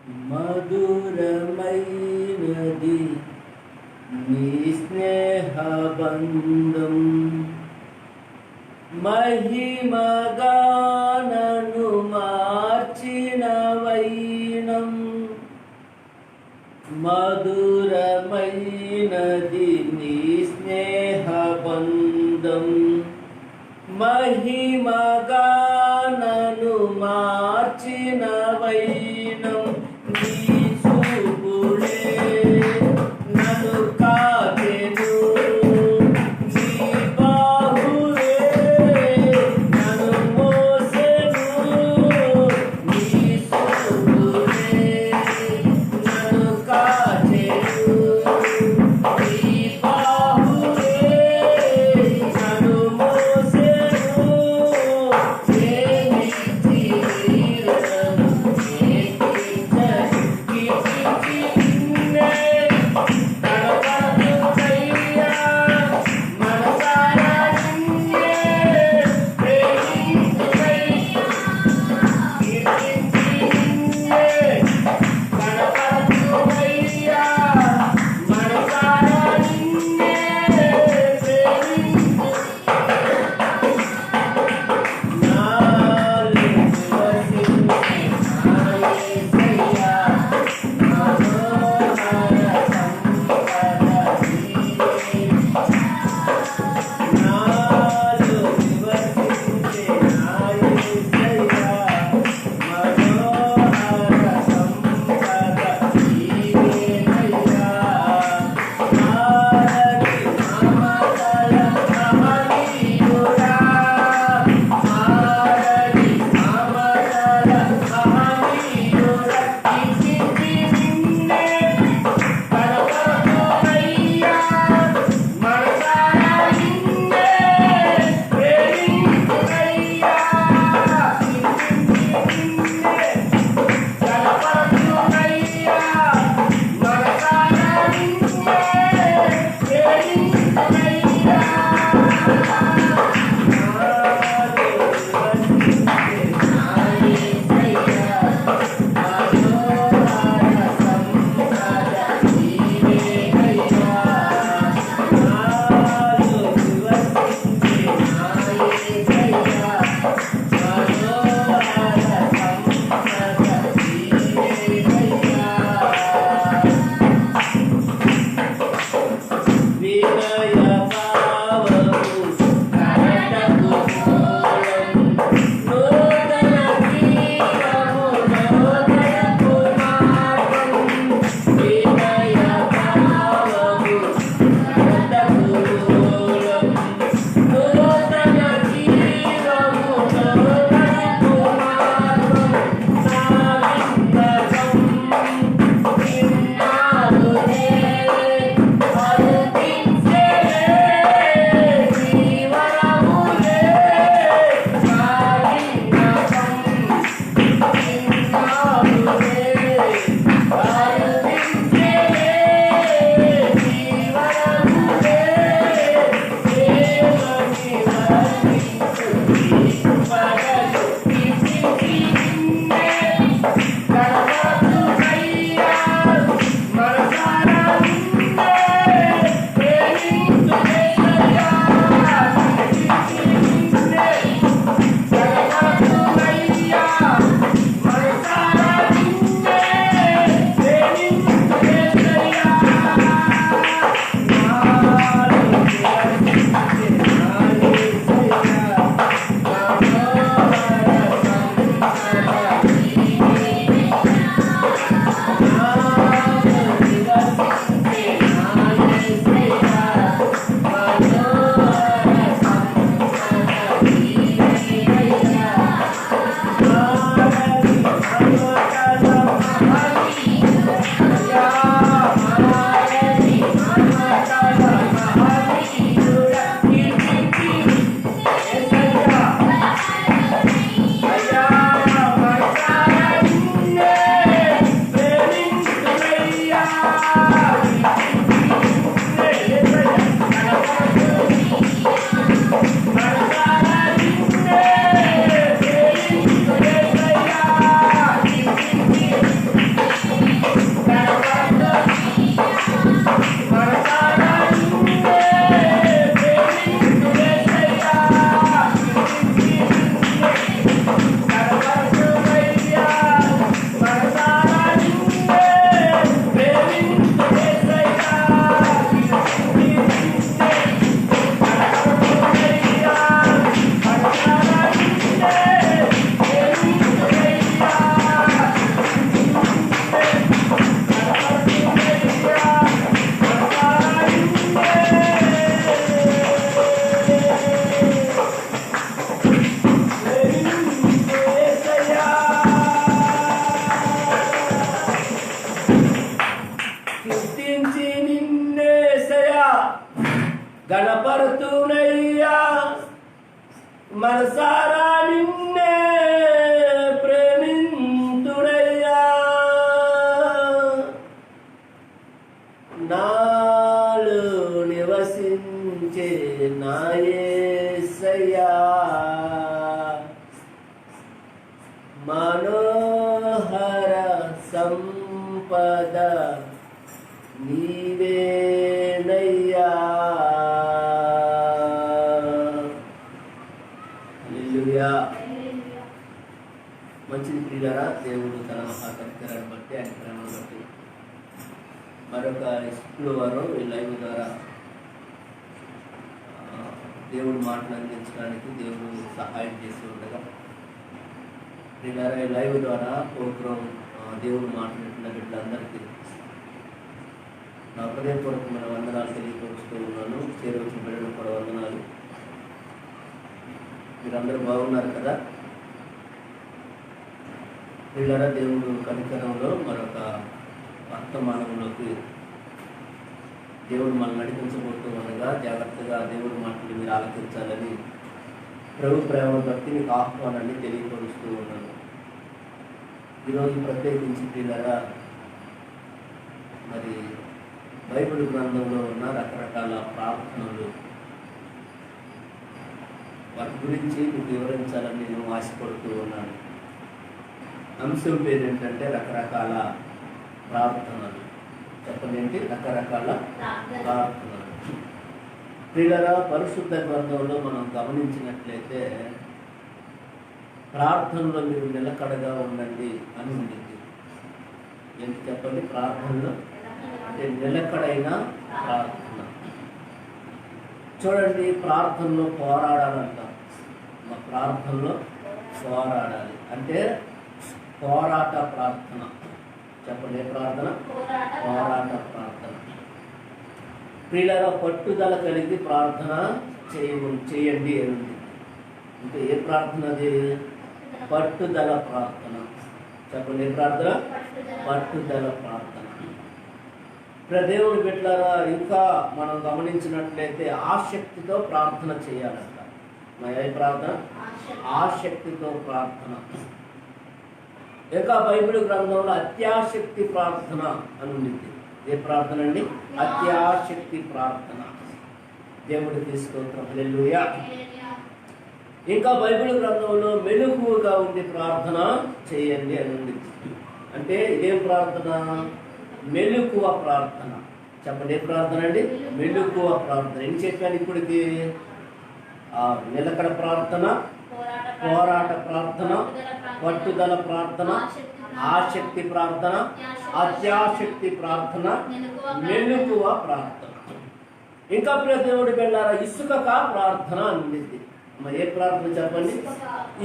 మధురమైనది నీ స్నేహబంధం, మహిమగానను మార్చిన వైనం. మధురమైనది నీ స్నేహబంధం, మహిమగానను మార్చిన వైనం. నీ చూపులే నన్ను కాచెను, నీ బాహువే నన్ను మోసెను. నీ చూపులే నన్ను కాచెను, నీ బాహువే నన్ను మోసెను. మనోహర సంపద నీవేనయ్యా. హల్లెలూయా. మంచిది ప్రియులారా, దేవుడు తన మహాకనికరాన్ని బట్టి ఆయన ప్రేమను బట్టి మరొక శుక్రవారం ఈ లైవ్ ద్వారా దేవుడు మాటలు అందించడానికి దేవుడు సహాయం చేసి ఉండగా ప్రియులారా, ఈ లైవ్ ద్వారా ప్రోగ్రాం దేవుడు మాట్లాడుతున్న బిడ్డలందరికీ నా హృదయపూర్వకమైన వందనాలు తెలియపరుస్తూ ఉన్నాను. చేరవచ్చిన బిడ్డలు కూడా వందనాలు. మీరందరూ బాగున్నారు కదా? ప్రియులారా, దేవుడు కనికరంలో మరొక వర్తమానంలోకి దేవుడు మనల్ని నడిపించబోతూ ఉండగా జాగ్రత్తగా దేవుడు మాటలు మీరు ఆలకించాలని ప్రభు ప్రేమ బట్టి మీకు ఆహ్వానాన్ని తెలియపరుస్తూ ఉన్నాను. ఈరోజు ప్రత్యేకించి ప్రియులారా, మరి బైబిల్ గ్రంథంలో ఉన్న రకరకాల ప్రార్థనలు వాటి గురించి మీకు వివరించాలని నేను ఆశపడుతూ ఉన్నాను. అంశం పేరు ఏంటంటే రకరకాల ప్రార్థనలు. చెప్పండి ఏంటి? రకరకాల ప్రార్థనలు. ప్రియులారా, పరిశుద్ధ గ్రంథంలో మనం గమనించినట్లయితే ప్రార్థనలో మీరు నిలకడగా ఉండండి అని ఉండింది. ఏంటి చెప్పండి? ప్రార్థనలో అంటే నిలకడైన ప్రార్థన. చూడండి, ప్రార్థనలో పోరాడాలంట. మా ప్రార్థనలో పోరాడాలి అంటే పోరాట ప్రార్థన. చెప్పండి, ఏ ప్రార్థన? పోరాట ప్రార్థన. ప్రియులారా, పట్టుదల కలిగి ప్రార్థన చేయండి అని ఉంది. అంటే ఏ ప్రార్థన అది? పట్టుదల ప్రార్థన. చెప్పండి, ఏ ప్రార్థన? పట్టుదల ప్రార్థన. దేవుని బిడ్డలారా, ఇంకా మనం గమనించినట్లయితే ఆసక్తితో ప్రార్థన చేయాలంట. ఏ ప్రార్థన? ఆసక్తితో ప్రార్థన. ఇంకా బైబిల్ గ్రంథంలో అత్యాశక్తి ప్రార్థన అని ఉండింది. ఏ ప్రార్థన అండి? అత్యాశక్తి ప్రార్థన. దేవుడికి స్తోత్రం. హల్లెలూయా. ఇంకా బైబిల్ గ్రంథంలో మెలకువగా ఉండి ప్రార్థన చేయండి అని ఉంది. అంటే ఇదేం ప్రార్థన? మెలకువ ప్రార్థన. చెప్పండి, ఏ ప్రార్థన అండి? మెలకువ ప్రార్థన. ఏం చెప్పాను ఇప్పటికి? నిలకడ ప్రార్థన, పోరాట ప్రార్థన, పట్టుదల ప్రార్థన, ఆసక్తి ప్రార్థన, అత్యాశక్తి ప్రార్థన, మెలకువ ప్రార్థన. ఇంకా దేవుడి వెళ్ళారా, ఇసుకక ప్రార్థన అందింది. ఏ ప్రార్థన చెప్పండి?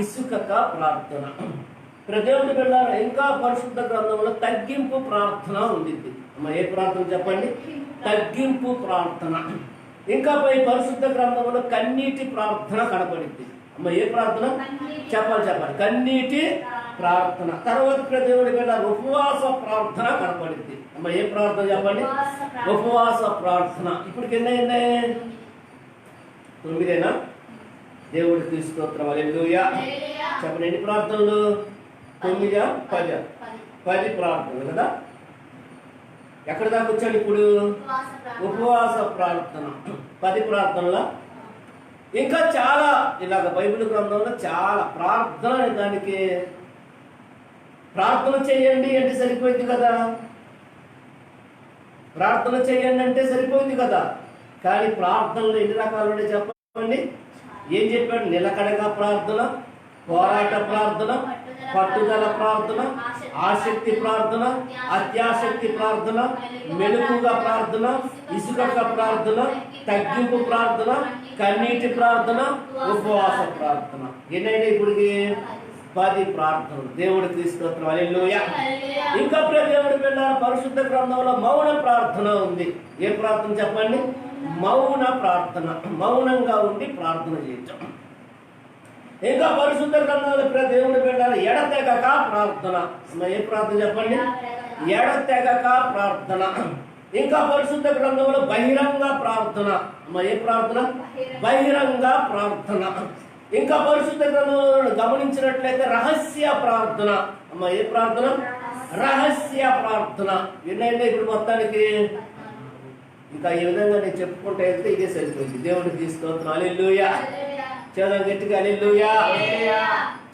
ఇసుకక ప్రార్థన. దేవుడి వెళ్ళారా, ఇంకా పరిశుద్ధ గ్రంథంలో తగ్గింపు ప్రార్థన ఉండింది. ఏ ప్రార్థన చెప్పండి? తగ్గింపు ప్రార్థన. ఇంకా పరిశుద్ధ గ్రంథంలో కన్నీటి ప్రార్థన కనపడింది. ఏ ప్రార్థన? చెప్పాలి. కన్నీటి ప్రార్థన. తర్వాత దేవుడి మీద ఉపవాస ప్రార్థన కనపడింది. ఏ ప్రార్థన చెప్పండి? ఉపవాస ప్రార్థన. ఇప్పటికి ఎన్ని? 9. దేవుడికి స్తోత్రం. హల్లెలూయా. చెప్పండి, ఎన్ని ప్రార్థనలు? 9, 10 ప్రార్థనలు కదా. ఎక్కడి దాకా వచ్చాడు ఇప్పుడు? ఉపవాస ప్రార్థన. 10 ప్రార్థనల. ఇంకా చాలా ఇలాగ బైబిల్ గ్రంథంలో చాలా ప్రార్థన. దానికి ప్రార్థన చేయండి అంటే సరిపోయింది కదా. ప్రార్థన చేయండి అంటే సరిపోయింది కదా. కానీ ప్రార్థనలు ఎన్ని రకాలు ఉన్నాయి చెప్పండి? ఏం చెప్పాడు? నిలకడగా ప్రార్థన, పోరాట ప్రార్థన, పట్టుదల ప్రార్థన, ఆసక్తి ప్రార్థన, అత్యాశక్తి ప్రార్థన, మెలకుగా ప్రార్థన, ఇసుక ప్రార్థన, తగ్గింపు ప్రార్థన, కన్నీటి ప్రార్థన, ఉపవాస ప్రార్థన. ఎన్నైనా ఇప్పటికి 10 ప్రార్థనలు. దేవుడికి స్తోత్రం. హల్లెలూయా. ఇంకా దేవుడి పిల్ల పరిశుద్ధ గ్రంథంలో మౌన ప్రార్థన ఉంది. ఏ ప్రార్థన చెప్పండి? మౌన ప్రార్థన. మౌనంగా ఉండి ప్రార్థన చేయటం. ఇంకా పరిశుద్ధ గ్రంథంలో దేవుడి బిడ్డ ఎడతెగక ప్రార్థన. ఏ ప్రార్థన చెప్పండి? ఎడతెగక ప్రార్థన. ఇంకా పరిశుద్ధ గ్రంథంలో బహిరంగ ప్రార్థన. ఏ ప్రార్థన? బహిరంగ ప్రార్థన. ఇంకా పరిశుద్ధ గ్రంథంలో గమనించినట్లయితే రహస్య ప్రార్థన. ఏ ప్రార్థన? రహస్య ప్రార్థన. ఎన్నైనా ఇప్పుడు మొత్తానికి ఇంకా ఈ విధంగా నేను చెప్పుకుంటే వెళ్తే ఇదే సరిపోయింది. దేవుడికి స్తోత్రం. హల్లెలూయా. చదవండి గట్టిగా, హల్లెలూయా.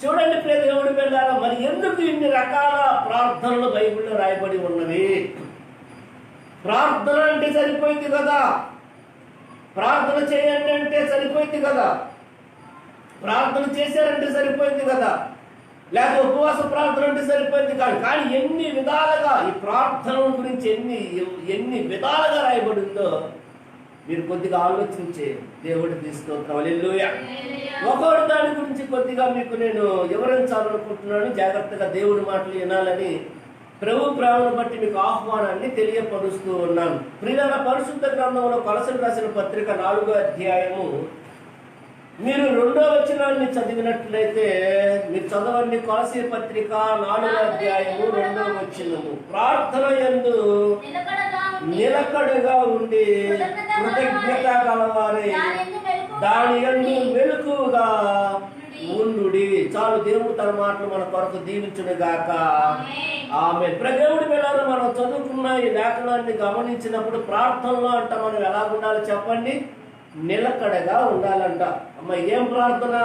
చూడండి ప్రియ దేవుడి పిల్లారా, మరి ఎందుకు ఇన్ని రకాల ప్రార్థనలు బైబిల్లో రాయబడి ఉన్నవి? ప్రార్థన అంటే సరిపోయింది కదా, ప్రార్థన చేయండి అంటే సరిపోయింది కదా, ప్రార్థన చేశారంటే సరిపోయింది కదా, లేకపోతే ఉపవాస ప్రార్థన అంటే సరిపోయింది కాదు. కానీ ఎన్ని విధాలుగా ఈ ప్రార్థన గురించి ఎన్ని విధాలుగా రాయబడిందో మీరు కొద్దిగా ఆలోచించే దేవుడి స్తోత్రం. హల్లెలూయా. ఒకటి దాని గురించి కొద్దిగా మీకు నేను వివరించాలనుకుంటున్నాను. జాగ్రత్తగా దేవుడి మాటలు వినాలని ప్రభు ప్రేమను బట్టి మీకు ఆహ్వానాన్ని తెలియపరుస్తూ ఉన్నాను. ప్రియులారా, పరిశుద్ధ గ్రంథంలో కొలసలు రాసిన పత్రిక 4వ అధ్యాయము మీరు 2వ వచనాన్ని చదివినట్లయితే, మీరు చదవండి. కొలసీ పత్రిక 4వ అధ్యాయము 2వ వచనము. ప్రార్థన యందు నిలకడగా ఉండి కృతజ్ఞత గలవారే దాని యందు మెలకువగా ఉండుడి. చాలు, దేవుడు తన మాటలు మన కొరకు దీవించును గాక. ఆమె దేవుడి పిల్లలు మనం చదువుకున్న ఈ లేఖనాన్ని గమనించినప్పుడు ప్రార్థనలో అంట మనం ఎలా ఉండాలి చెప్పండి? నిలకడగా ఉండాలంట. అమ్మ, ఏం ప్రార్థన?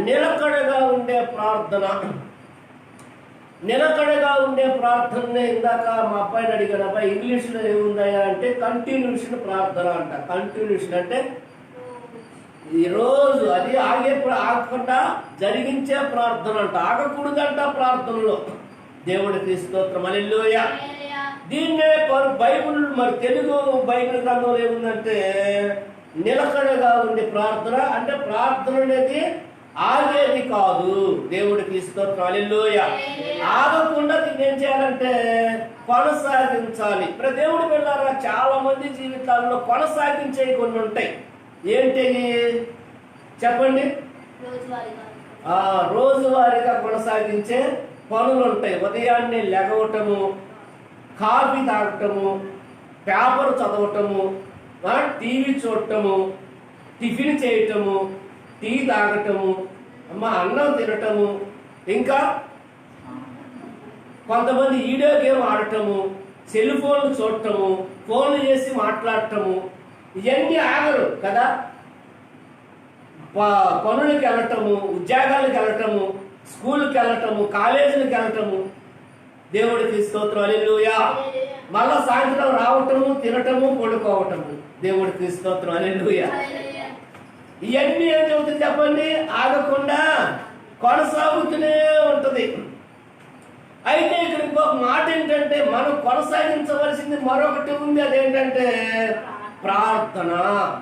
నిలకడగా ఉండే ప్రార్థన. నిలకడగా ఉండే ప్రార్థననే ఇందాక మా అబ్బాయిని అడిగాను, అబ్బాయి ఇంగ్లీష్లో ఏముందయా అంటే కంటిన్యూషన్ ప్రార్థన అంట. కంటిన్యూషన్ అంటే ఈరోజు అది ఆగకుండా జరిగించే ప్రార్థన అంట. ఆగకూడదంట ప్రార్థనలో. దేవుడికి స్తోత్రం. హల్లెలూయా. దీన్నే బైబిల్, మరి తెలుగు బైబిల్ గ్రంథంలో ఏముందంటే నిలకడగా ఉండే ప్రార్థన అంటే ప్రార్థన అనేది ఆగేది కాదు. దేవుడికి స్తోత్రం. హల్లెలూయా. ఆగకుండా దీన్ని ఏం చేయాలంటే కొనసాగించాలి. దేవుడి పిల్లారా, చాలా మంది జీవితాల్లో కొనసాగించేవి కొన్ని ఉంటాయి. ఏంటి చెప్పండి? రోజువారీగా కొనసాగించే పనులు ఉంటాయి. ఉదయాన్నే లెగవటము, కాఫీ తాగటము, పేపర్ చదవటము, టీవీ చూడటము, టిఫిన్ చేయటము, టీ తాగటము, అన్నం తినటము, ఇంకా కొంతమంది వీడియో గేమ్ ఆడటము, సెల్ ఫోన్లు చూడటము, ఫోన్లు చేసి మాట్లాడటము. ఇవన్నీ ఆగరు కదా. పనులకు వెళ్ళటము, ఉద్యోగాలకు వెళ్ళటము, స్కూల్కి వెళ్ళటము, కాలేజీలకు వెళ్ళటము. దేవుడికి స్తోత్రం. హల్లెలూయా. మళ్ళా సాయంత్రం రావటము, తినటము, పడుకోవటము. దేవుడికి స్తోత్రం. హల్లెలూయా. ఇవన్నీ ఏం చెబుతుంది చెప్పండి? ఆగకుండా కొనసాగుతూనే ఉంటది. అయితే ఇక్కడ ఇంకొక మాట ఏంటంటే, మనం కొనసాగించవలసింది మరొకటి ఉంది. అదేంటంటే ప్రార్థన.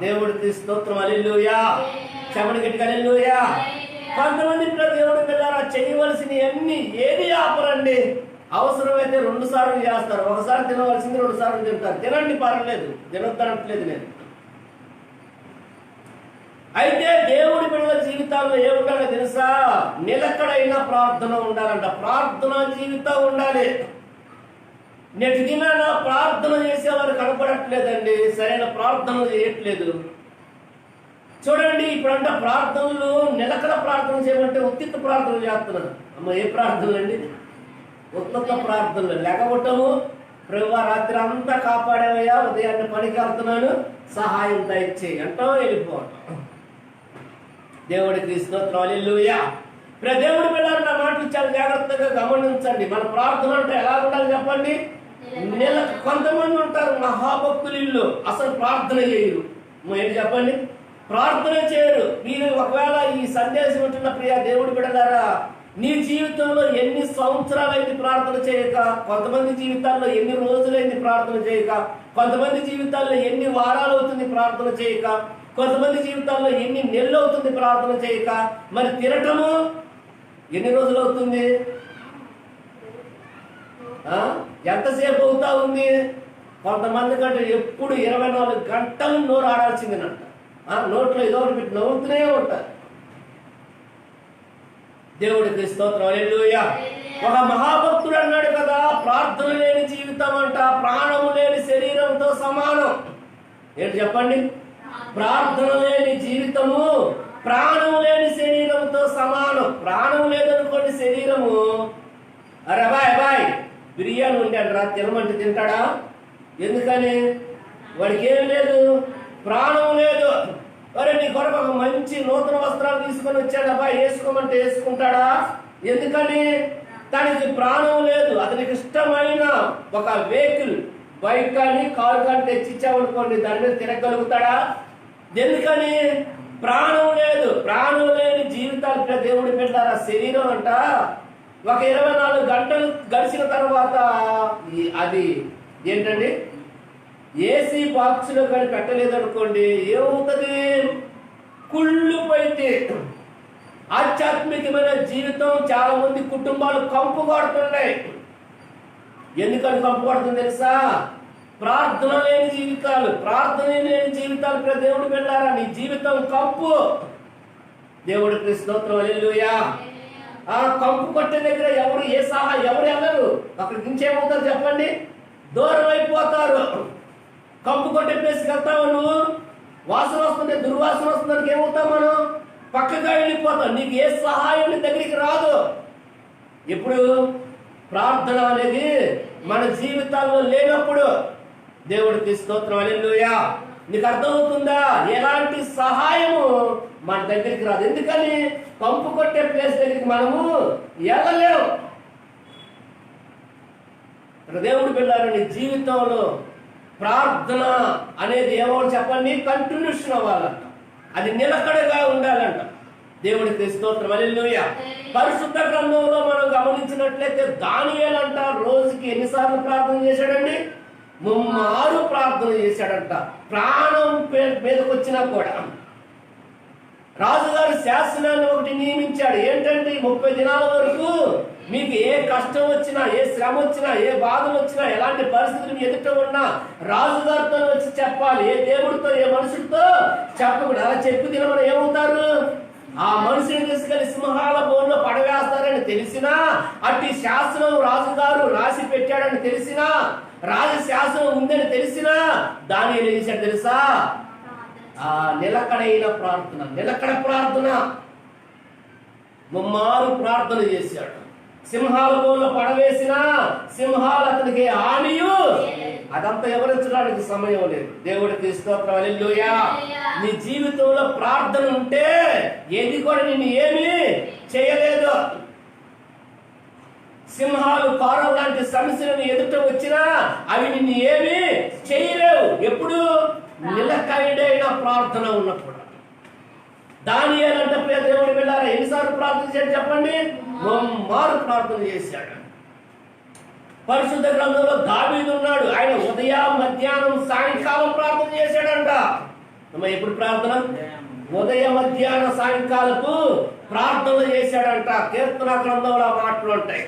దేవుడికి స్తోత్రం. హల్లెలూయా. చెమడి గట్టిగా హల్లెలూయా. కొంతమంది దేవుడి పిల్లరా చేయవలసిన అన్ని ఏది ఆపరండి. అవసరమైతే 2 సార్లు చేస్తారు. ఒకసారి తినవలసింది 2 సార్లు తింటారు. తినండి, పర్లేదు, తినొద్దనట్లేదు నేను. అయితే దేవుడి పిల్లల జీవితాల్లో ఏముండాలో తెలుసా? నిలకడైన ప్రార్థన ఉండాలంట. ప్రార్థన జీవితం ఉండాలి. నేటి దినాన ప్రార్థన చేసేవారు కనపడట్లేదండి. సరైన ప్రార్థనలు చేయట్లేదు. చూడండి, ఇప్పుడంట ప్రార్థనలు నిలకడ ప్రార్థన చేయమంటే ఉత్తిత ప్రార్థనలు చేస్తున్నారు. అమ్మ, ఏ ప్రార్థనలు అండి? ఉత్త ప్రార్థనలు. లెగవటము, ప్రభువా రాత్రి అంతా కాపాడేవయ్యా, ఉదయాన్నే పనికి వెళ్తున్నాను, సహాయం దయచేయి అంటాం, వెళ్ళిపోవటం. దేవుడికి స్తోత్రం. హల్లెలూయా. దేవుడి పిల్లలు నా మాటలు చాలా జాగ్రత్తగా గమనించండి. మన ప్రార్థన అంటే ఎలా ఉండాలి చెప్పండి? కొంతమంది ఉంటారు మహాభక్తులు, అసలు ప్రార్థన చేయరు. ఏంటి చెప్పండి? ప్రార్థన చేయరు. మీరు ఒకవేళ ఈ సందేశం ఉంటున్న ప్రియ దేవుడి బిడ్డలారా, నీ జీవితంలో ఎన్ని సంవత్సరాలైంది ప్రార్థన చేయక, కొంతమంది జీవితాల్లో ఎన్ని రోజులైంది ప్రార్థన చేయక, కొంతమంది జీవితాల్లో ఎన్ని వారాలు అవుతుంది ప్రార్థన చేయక, కొంతమంది జీవితాల్లో ఎన్ని నెలలు అవుతుంది ప్రార్థన చేయక, మరి తినటము ఎన్ని రోజులు అవుతుంది? ఎంతసేపు అవుతా ఉంది? కొంతమంది కంటే ఎప్పుడు 24 గంటలు నోరు ఆడాల్సిందేనంట. నోట్లో ఏదో ఒకటి పెట్టి నవ్వుతూనే ఉంటారు. దేవుడికి స్తోత్రం. హల్లెలూయా. ఒక మహాభక్తుడు అన్నాడు కదా, ప్రార్థన లేని జీవితం అంట ప్రాణము లేని శరీరంతో సమానం. ఏంటి చెప్పండి? ప్రార్థన లేని జీవితము ప్రాణము లేని శరీరంతో సమానం. ప్రాణం లేదనుకోండి శరీరము, అరే బాయ్ బిర్యానీ ఉండాడు రా తినమంటే తింటాడా? ఎందుకని? వాడికి ఏం లేదు, ప్రాణం లేదు. అరే నీ కొరకు ఒక మంచి నూతన వస్త్రాలు తీసుకొని వచ్చాడు, అబ్బాయి వేసుకోమంటే వేసుకుంటాడా? ఎందుకని? తనకి ప్రాణం లేదు. అతనికి ఇష్టమైన ఒక వెహికల్, బైక్ కానీ కారు కానీ తెచ్చిచ్చామనుకోండి, దాని మీద తిరగలుగుతాడా? ఎందుకని? ప్రాణం లేదు. ప్రాణం లేని జీవితాలు దేవుడి పెట్టారు. ఆ శరీరం అంట ఒక 24 గంటలు గడిచిన తర్వాత అది ఏంటండి, ఏసీ బాక్స్ లో కానీ పెట్టలేదు అనుకోండి, ఏమవుతుంది? కుళ్ళుపోయితే. ఆధ్యాత్మికమైన జీవితం చాలా మంది కుటుంబాలు కంపు కొడుతున్నాయి. ఎందుకని కంపు కొడుతుంది తెలుసా? ప్రార్థన లేని జీవితాలు. ప్రార్థన లేని జీవితాలు దేవుడు వెళ్ళారా? నీ జీవితం కంపు. దేవుడికి స్తోత్రం, హల్లెలూయా. ఆ కంపు కొట్టే దగ్గర ఎవరు ఎవరు వెళ్ళరు. అక్కడికి ఇంకేమవుతారు చెప్పండి? దూరం అయిపోతారు. కంపు కొట్టే ప్లేస్కి వెళ్తావు నువ్వు, వాసన వస్తుంది, దుర్వాసన వస్తుంది, ఏమవుతావు? మనం పక్కగా వెళ్ళిపోతాం. నీకు ఏ సహాయం నీ దగ్గరికి రాదు. ఇప్పుడు ప్రార్థన అనేది మన జీవితాల్లో లేనప్పుడు దేవుడికి స్తోత్రం, హల్లెలూయా. నీకు అర్థమవుతుందా? ఎలాంటి సహాయము మన దగ్గరికి రాదు. ఎందుకని? కంపు కొట్టే ప్లేస్ దగ్గరికి మనము వెళ్ళలేము. దేవుడు పిల్లలు, నీ జీవితంలో ప్రార్థన అనేది ఏమో చెప్పండి, కంటిన్యూషన్ అవ్వాలంట. అది నిలకడగా ఉండాలంట. దేవుడికి స్తోత్రం, హల్లెలూయా. పరిశుద్ధ గ్రంథంలో మనం గమనించినట్లయితే దానియేలు అంట రోజుకి ఎన్నిసార్లు ప్రార్థన చేశాడండి? 3 ప్రార్థన చేశాడంట. ప్రాణం మీదకి వచ్చినా కూడా రాజుగారి శాసనాన్ని ఒకటి నియమించాడు. ఏంటంటే 30 దినాల వరకు మీకు ఏ కష్టం వచ్చినా, ఏ శ్రమ వచ్చినా, ఏ బాధలు వచ్చినా, ఎలాంటి పరిస్థితులు ఎదుట ఉన్నా రాజుగారితో వచ్చి చెప్పాలి. ఏ దేవుడితో, ఏ మనుషులతో చెప్పకూడదు. అలా చెప్పి దినమని ఏమవుతారు? ఆ మనుషుని తీసుకెళ్లి సింహాల బోన్లో పడవేస్తారని తెలిసినా, అట్టి శాసనం రాజుగారు రాసి పెట్టాడని తెలిసినా, రాజ శాసనం ఉందని తెలిసినా దానియేలు ఏం చేశాడు తెలుసా? ఆ నిలకడైన ప్రార్థన, నిలకడ ప్రార్థన. 3 ప్రార్థన చేశాడు. సింహాల బోన్లో పడవేసినా సింహాలు అతనికి హానియు. అదంతా వివరించడానికి సమయం లేదు. దేవుడికి స్తోత్రం, హల్లెలూయా. నీ జీవితంలో ప్రార్థన ఉంటే ఏది కూడా నిన్ను ఏమీ చేయలేదు. సింహాలు కారం లాంటి సమస్యలను ఎదుట వచ్చినా అవి నిన్ను ఏమీ చేయలేవు. ఎప్పుడు? నిలకడైన ప్రార్థన ఉన్నప్పుడు. దానియేలు అంటే దేవుడు వెళ్ళారా? ఎన్నిసార్లు ప్రార్థన చేశాడు చెప్పండి? 3 ప్రార్థన చేశాడు. పరిశుద్ధ గ్రంథంలో దావీదు ఉన్నాడు. ఆయన ఉదయం, మధ్యాహ్నం, సాయంకాలం ప్రార్థన చేశాడంట. ఎప్పుడు ప్రార్థన? ఉదయం, మధ్యాహ్నం, సాయంకాలపు ప్రార్థన చేశాడంట. కీర్తన గ్రంథంలో మాటలు ఉంటాయి.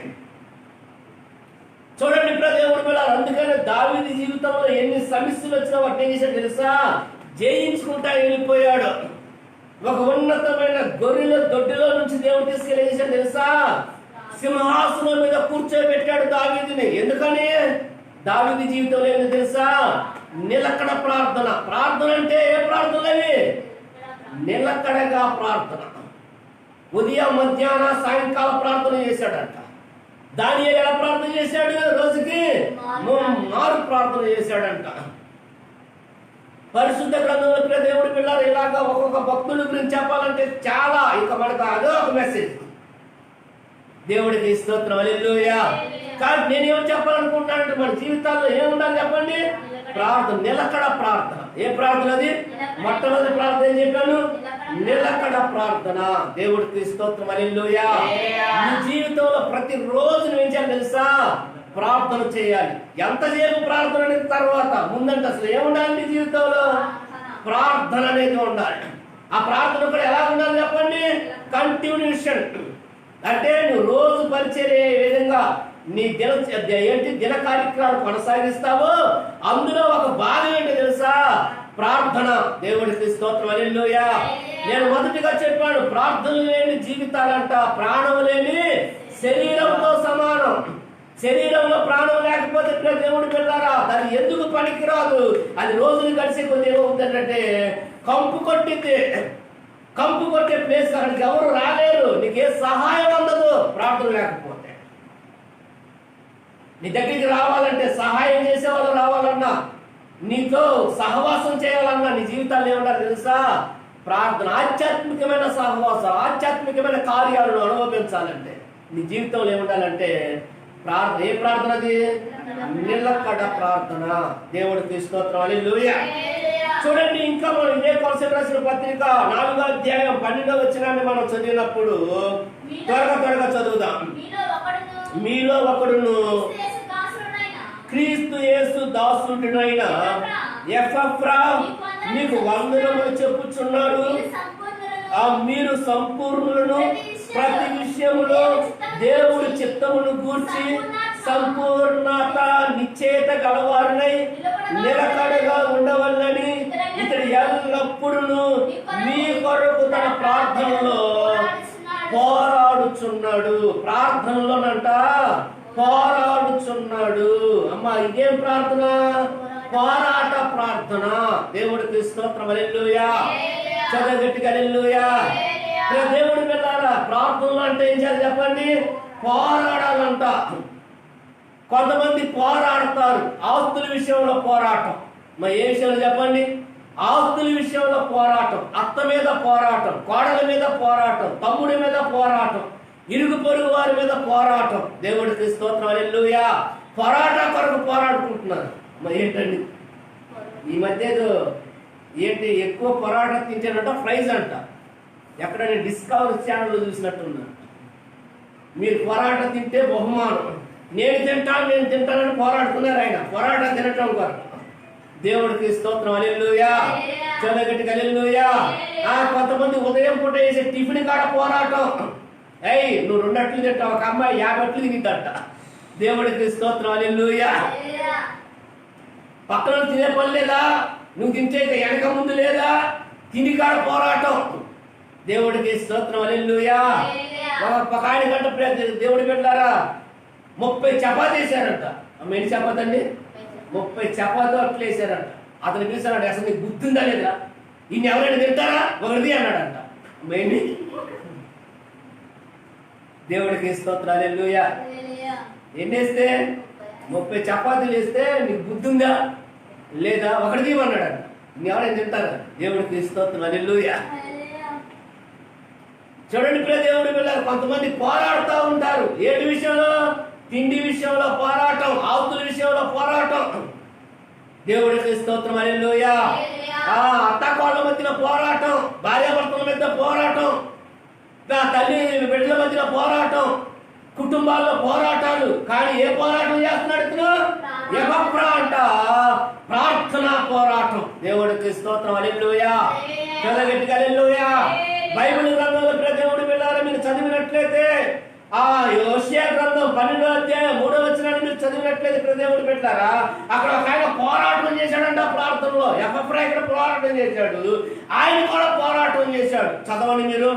చూడండి దేవుడు వెళ్ళారు. అందుకని దావీదు జీవితంలో ఎన్ని సమస్యలు వచ్చినా వాటి ఏం చేశాడు తెలుసా? జయించుకుంటా వెళ్ళిపోయాడు. ఒక ఉన్నతమైన గొర్రెల దొడ్డిలో నుంచి దేవుడు తీసుకెళ్ళి ఏం చేశాడు తెలుసా? సింహాసనం మీద కూర్చోబెట్టాడు దావీదుని. ఎందుకని? దావీదు జీవితంలో ఏంటి తెలుసా? నిలకడ ప్రార్థన. ప్రార్థన అంటే ఏ ప్రార్థనవి? నిలకడగా ప్రార్థన. ఉదయం, మధ్యాహ్న, సాయంకాల ప్రార్థన చేశాడంట. దానియేలు ఎలా ప్రార్థన చేశాడు? రోజుకి 3 ప్రార్థన చేశాడంట. పరిశుద్ధ గ్రంథంలో దేవుడి పిల్లలు ఇలాగా ఒక్కొక్క భక్తుల గురించి చెప్పాలంటే చాలా, ఇక మనకు అదో ఒక మెసేజ్. దేవుడికి స్తోత్రం, హల్లెలూయా. కానీ నేనేం చెప్పాలనుకుంటానంటే మన జీవితాల్లో ఏముండాలి చెప్పండి? ప్రార్థన, నిలకడ ప్రార్థన. ఏ ప్రార్థన అది? మొట్టమొదటి ప్రార్థన ఏం చెప్పాను? నిలకడ ప్రార్థన. దేవుడికి స్తోత్రం, హల్లెలూయా. నీ జీవితంలో ప్రతిరోజు నువ్వేం చేయాలి తెలుసా? ప్రార్థన చేయాలి. ఎంతసేపు ప్రార్థన అనేది తర్వాత, ముందంటే అసలు ఏముండాలి నీ జీవితంలో? ప్రార్థన అనేది ఉండాలి. ఆ ప్రార్థన కూడా ఎలా ఉండాలి చెప్పండి? కంటిన్యూషన్. అంటే నువ్వు రోజు పరిచర్య ఏ విధంగా నీ దిన కార్యక్రమాలు కొనసాగిస్తావో అందులో ఒక భాగం ఏంటో తెలుసా? ప్రార్థన. దేవుడికి స్తోత్రం, హల్లెలూయా. నేను మొదటిగా చెప్పాను, ప్రార్థన లేని జీవితాలంట ప్రాణం లేని శరీరంతో సమానం. శరీరంలో ప్రాణం లేకపోతే దేవుడు పిల్లారా దాన్ని ఎందుకు పనికిరాదు. అది రోజులు కలిసి కొద్ది ఏమవుతుందంటే కంపు కొట్టింది. కంపు కొట్టే ప్లేస్ అక్కడికి ఎవరు రాలేరు. నీకే సహాయం అందదు ప్రార్థన లేకపోతే. నీ దగ్గరికి రావాలంటే సహాయం చేసేవాళ్ళు రావాలన్నా, నీతో సహవాసం చేయాలన్నా నీ జీవితాలు ఏమన్నారు తెలుసా? ప్రార్థన, ఆధ్యాత్మికమైన సహవాసాలు, ఆధ్యాత్మికమైన కార్యాలను అనుభవించాలంటే నీ జీవితంలో ఏముండాలంటే ప్రార్థన. ఏ ప్రార్థన అది? నిలకడ ప్రార్థన. దేవుడికి స్తోత్రం. హల్లెలూయా. చూడండి, ఇంకా మనం ఇదే కొలసీయులకు రాసిన పత్రిక 4వ అధ్యాయం 12వ వచనాన్ని మనం చదివినప్పుడు త్వరగా చదువుదాం. మీలో ఒకడును క్రీస్తు యేసు దాసుడైన ఎపఫ్రా మీకు వందనములు చెప్పుచున్నాడు. మీరు సంపూర్ణులను ప్రతి విషయములో దేవుడి చిత్తమును గూర్చి సంపూర్ణత నిశ్చయత గలవారినై నిలకడగా ఉండవల్లని ఇతడు ఎల్లప్పుడూ మీ కొరకు తన ప్రార్థనలో పోరాడుచున్నాడు. ప్రార్థనలోనంట పోరాడుచున్నాడు. అమ్మా, ఇదేం ప్రార్థన? పోరాట ప్రార్థన. దేవుడికి స్తోత్రం. హల్లెలూయా. చదవగట్టిగా హల్లెలూయా. దేవుడు వెళ్ళారా? ప్రార్థనలు అంటే ఏం చేయాలి చెప్పండి? పోరాడాలంట. కొంతమంది పోరాడతారు ఆస్తుల విషయంలో పోరాటం. మరి ఏ విషయంలో చెప్పండి? ఆస్తుల విషయంలో పోరాటం, అత్త మీద పోరాటం, కోడల మీద పోరాటం, తమ్ముడి మీద పోరాటం, ఇరుగు పొరుగు వారి మీద పోరాటం. దేవుడికి స్తోత్రం. హల్లెలూయా. పోరాట కొరకు పోరాడుకుంటున్నారు. మరి ఏంటండి ఈ మధ్య ఏంటి ఎక్కువ పోరాటం తింటానంట ప్రైజ్ అంట. ఎక్కడ నేను డిస్కవరీ ఛానల్లో చూసినట్టున్నా. మీరు పోరాటం తింటే బహుమానం. నేను తింటానని పోరాడుతున్నారు ఆయన. పోరాటం తినటం కొరకు. దేవుడికి స్తోత్రం. హల్లెలూయా. చదగట్టిగా హల్లెలూయా. కొంతమంది ఉదయం పూట వేసే టిఫిన్ కాడ పోరాటం. నువ్వు 2 అట్లు తింటావు, ఒక అమ్మాయి 50 అట్లు తింటట. దేవుడికి స్తోత్రం. హల్లెలూయా. పక్కన తినే పని లేదా? నువ్వు తింటే వెనక ముందు లేదా? తిని కాడ పోరాటం. దేవుడికి స్తోత్రం. హల్లెలూయా. ఒక ఆయన కంటే దేవుడి పెట్టారా 30 చపాతీ వేసారంట. ఎన్ని చపాతీ అండి? 30 చపాతీ అట్లు వేసారంట. అతను పిలిచాడు, అసలు నీకు గుర్తుందా లేదా? ఇన్ని ఎవరైనా తింటారా? ఒకరిది అన్నాడంట. మెయిన్ దేవుడికి స్తోత్రం. హల్లెలూయా. ఎన్ని వేస్తే? 30 చపాతీలు వేస్తే నీకు బుద్ధుందా లేదా? ఒకటిది అన్నాడంట. ఇన్ని ఎవరైనా తింటారా? దేవుడికి స్తోత్రం. హల్లెలూయా. చూడండి ప్రియ దేవుడి పిల్లలు, కొంతమంది పోరాడుతూ ఉంటారు. ఏటి విషయంలో? తిండి విషయంలో పోరాటం, ఆస్తుల విషయంలో పోరాటం. దేవుడికి స్తోత్రం. హల్లెలూయా. అత్తకోళ్ళ మధ్యన పోరాటం, భార్యాభర్తల మధ్య పోరాటం, తల్లి బిడ్డల మధ్యన పోరాటం, కుటుంబాల్లో పోరాటాలు. కానీ ఏ పోరాటం చేస్తున్నాడు ఇతను? ఎపఫ్రా అంట ప్రార్థనా పోరాటం. దేవుడికి స్తోత్రం. హల్లెలూయా. చదవగట్టిగా హల్లెలూయా. బైబిల్ గ్రంథంలో దేవుడు వెళ్ళారా మీరు చదివినట్లయితే యోషియా గ్రంథం 12వ అధ్యాయం 3వ వచనాన్ని మీరు చదివినట్లయితే దేవుడు పెట్టారా అక్కడ ఒక ఆయన పోరాటం చేశాడంట ప్రార్థనలో. ఎపఫ్రా ఇక్కడ పోరాటం చేశాడు, ఆయన కూడా పోరాటం చేశాడు. చదవండి మీరు.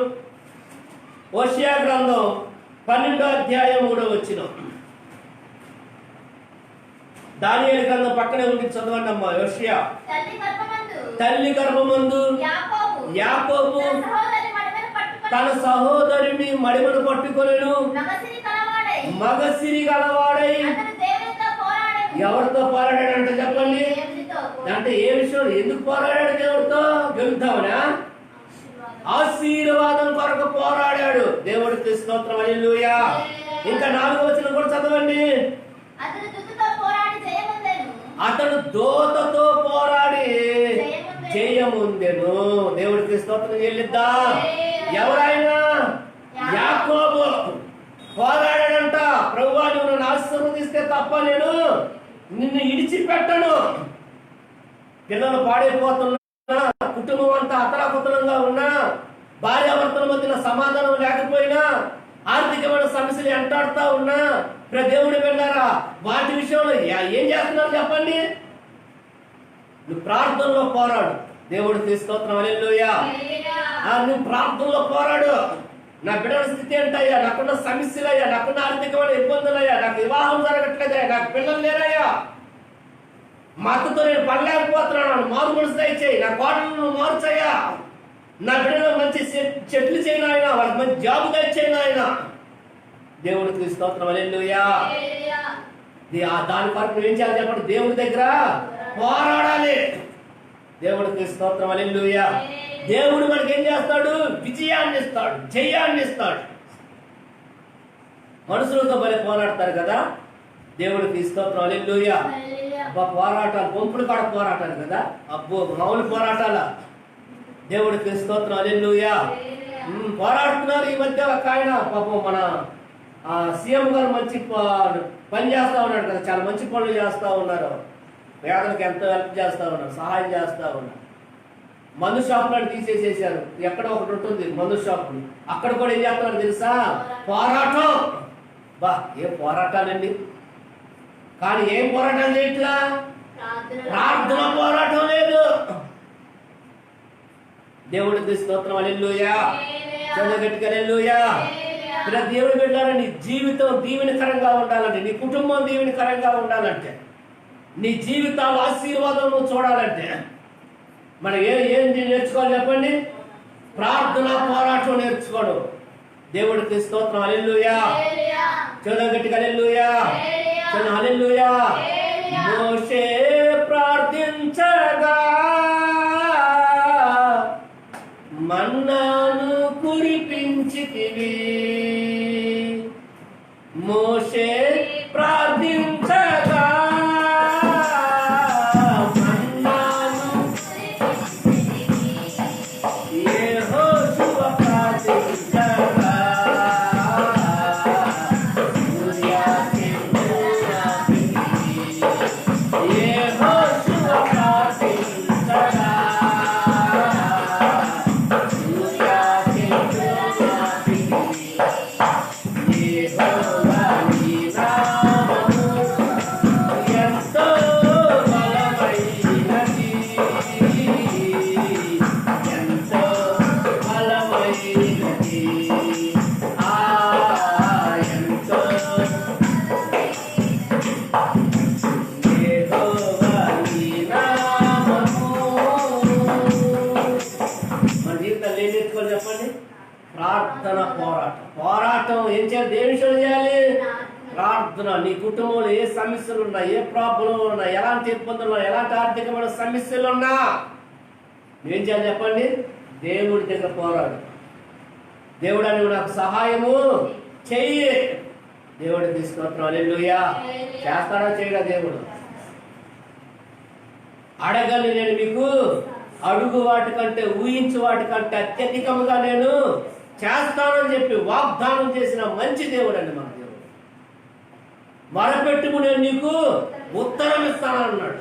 యోషియా గ్రంథం 12వ అధ్యాయం 3వ వచనం. దానియేలు గ్రంథం పక్కనే ఉండి చదవండి అమ్మా. యోషియా. తల్లి గర్భమందు యాకోబు తన సహోదరుని మడిమను పట్టుకొనెను, మగసిరి గలవాడై. ఎవరితో పోరాడాడంట చెప్పండి? అంటే ఏ విషయం? ఎందుకు పోరాడాడు? దేవుడితో గెలుద్దామనా? ఆశీర్వాదం కొరకు పోరాడాడు. దేవుడికి స్తోత్రం. హల్లెలూయా. ఇంకా 4వ వచనం కూడా చదవండి. అతడు దూతతో పోరాడి జయముందెను. దేవుడికి స్తోత్రం చెల్లిద్దాం. ఎవరైనా? యాకోబు పోరాడాడంట. ప్రభువా, నువ్వు నన్ను ఆశీర్వదిస్తే తప్ప నేను నిన్ను ఇడిచిపెట్టను. పిల్లలు పాడైపోతున్నా, కుటుంబం అంతా అతలాకుతలంగా ఉన్నా, భార్యాభర్తల మధ్యన సమాధానం లేకపోయినా, ఆర్థికమైన సమస్యలు ఎంటాడుతా ఉన్నా, దేవుడు వెళ్ళారా వాటి విషయంలో ఏం చేస్తున్నారు చెప్పండి? నువ్వు ప్రార్థనలో పోరాడు. దేవుడికి స్తోత్రం. హల్లెలూయా. నువ్వు ప్రార్థనలో పోరాడు. నా బిడ్డల స్థితి ఏంటయ్యా? నాకున్న సమస్యలయ్యా, నాకున్న ఆర్థికమైన ఇబ్బందులయ్యా, నాకు వివాహం జరగట్లేదయ్యా, నాకు పిల్లలు లేరయ్యా, మా అత్తతో నేను పడలేకపోతున్నాను, మారు మనసు దయచేయి, నా కోటలను మార్చయ్యా, నా బిడ్డలో మంచి చెట్లు చేయను ఆయన, వాళ్ళకి మంచి జాబ్ దయచేయను ఆయన. దేవుడికి స్తోత్రం. హల్లెలూయా. దాని కొరకు నువ్వేం చేయాలి చెప్పండి? దేవుడి దగ్గర పోరాడాలి. దేవుడికి స్తోత్రం. హల్లెలూయా. దేవుడు మనకి ఏం చేస్తాడు? విజయాన్ని ఇస్తాడు, జయాన్ని ఇస్తాడు. మనుషులతో మరి పోరాడతారు కదా, దేవుడికి స్తోత్రం. హల్లెలూయా. పోరాటాలు, పంపులు కాడ పోరాటాలు కదా, అబ్బో మామూలు పోరాటాల. దేవుడికి స్తోత్రం. హల్లెలూయా. పోరాడుతున్నారు ఈ మధ్య. ఒక ఆయన పాపం మన సీఎం గారు మంచి పని చేస్తా ఉన్నాడు కదా, చాలా మంచి పనులు చేస్తా ఉన్నారు. పేదలకు ఎంతో హెల్ప్ చేస్తా ఉన్నారు, సహాయం చేస్తా ఉన్నారు. మందు షాపులను తీసేసేసారు. ఎక్కడ ఒకటి ఉంటుంది మందు షాపులు, అక్కడ కూడా ఏం చేస్తున్నారు తెలుసా? పోరాటం. బా ఏం పోరాటాలండి! కానీ ఏం పోరాటం చేయట్లా? ప్రార్థన పోరాటం లేదు. దేవుడికి స్తోత్రం. హల్లెలూయా. చదవగట్టుగా హల్లెలూయా. దేవుడు బిడ్డలారా, నీ జీవితం దీవెనకరంగా ఉండాలంటే, నీ కుటుంబం దీవెనకరంగా ఉండాలంటే, నీ జీవితాలు ఆశీర్వాదం నువ్వు చూడాలంటే మనం ఏం నేర్చుకోవాలి చెప్పండి? ప్రార్థన పోరాటం నేర్చుకోడు. దేవుడికి స్తోత్రం. హల్లెలూయా. చదవగట్టుగా హల్లెలూయా. చదువు హల్లెలూయా. మోషే ప్రార్థించగా మన్నాను కురిపించితివి. మోషే ప్రార్థించగా మన్నాను, యెహోషువ ప్రార్థించగా యెహోషువ ప్రార్థించగా చెప్పండి? ప్రార్థన పోరాటం. పోరాటం ఏం చేయాలి? దేని విషయం చేయాలి? ప్రార్థన. నీ కుటుంబంలో ఏ సమస్యలు ఉన్నా, ఏ ప్రాబ్లం ఉన్నా, ఎలాంటి ఇబ్బందులు ఉన్నా, ఎలాంటి ఆర్థికమైన సమస్యలు ఉన్నా నువ్వేం చేయాలి చెప్పండి? దేవుడి దగ్గర పోరాడు. దేవుడా నువ్వు నాకు సహాయము చెయ్యి. దేవుడికి స్తోత్రం. హల్లెలూయా. చేస్తాడా చేయడా దేవుడు? అడగని నేను మీకు అడుగు వాటికంటే, ఊహించు వాటికంటే అత్యధికంగా నేను చేస్తానని చెప్పి వాగ్దానం చేసిన మంచి దేవుడు అండి మన దేవుడు. మొరపెట్టుము నేను నీకు ఉత్తరం ఇస్తానన్నాడు.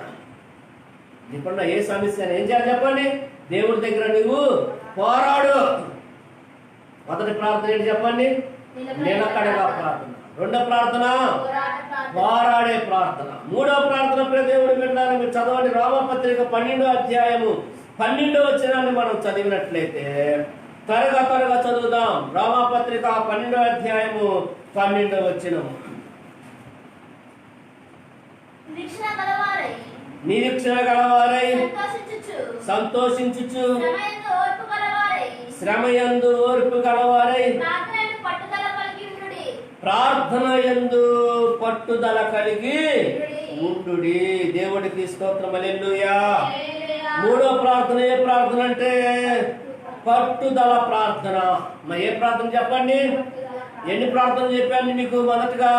నీకున్న ఏ సమస్య ఏం చేయాలి చెప్పండి? దేవుడి దగ్గర నువ్వు పోరాడు. మొదటి ప్రార్థన ఏంటి చెప్పండి? నిలకడగా ప్రార్థన. రెండో ప్రార్థన పోరాడే ప్రార్థన. మూడో ప్రార్థన దేవుడు పెట్టాలని మీరు చదవండి. రోమాపత్రిక 12వ అధ్యాయము 12వ వచనాన్ని మనం చదివినట్లయితే, త్వరగా చదువుదాం. రోమాపత్రిక 12వ అధ్యాయము 12వ వచనము. నిరీక్షణ గలవారై సంతోషించుచు, శ్రమయందు ఓర్పు గలవారై, ప్రార్థన యందు పట్టుదల కలిగి ఉండుడి. దేవుడికి స్తోత్రం. హల్లెలూయా. మూడో ప్రార్థన ఏ ప్రార్థన అంటే పట్టుదల ప్రార్థన. మరి ఏ ప్రార్థన చెప్పండి? ఎన్ని ప్రార్థనలు చెప్పాను మీకు? మొదటగా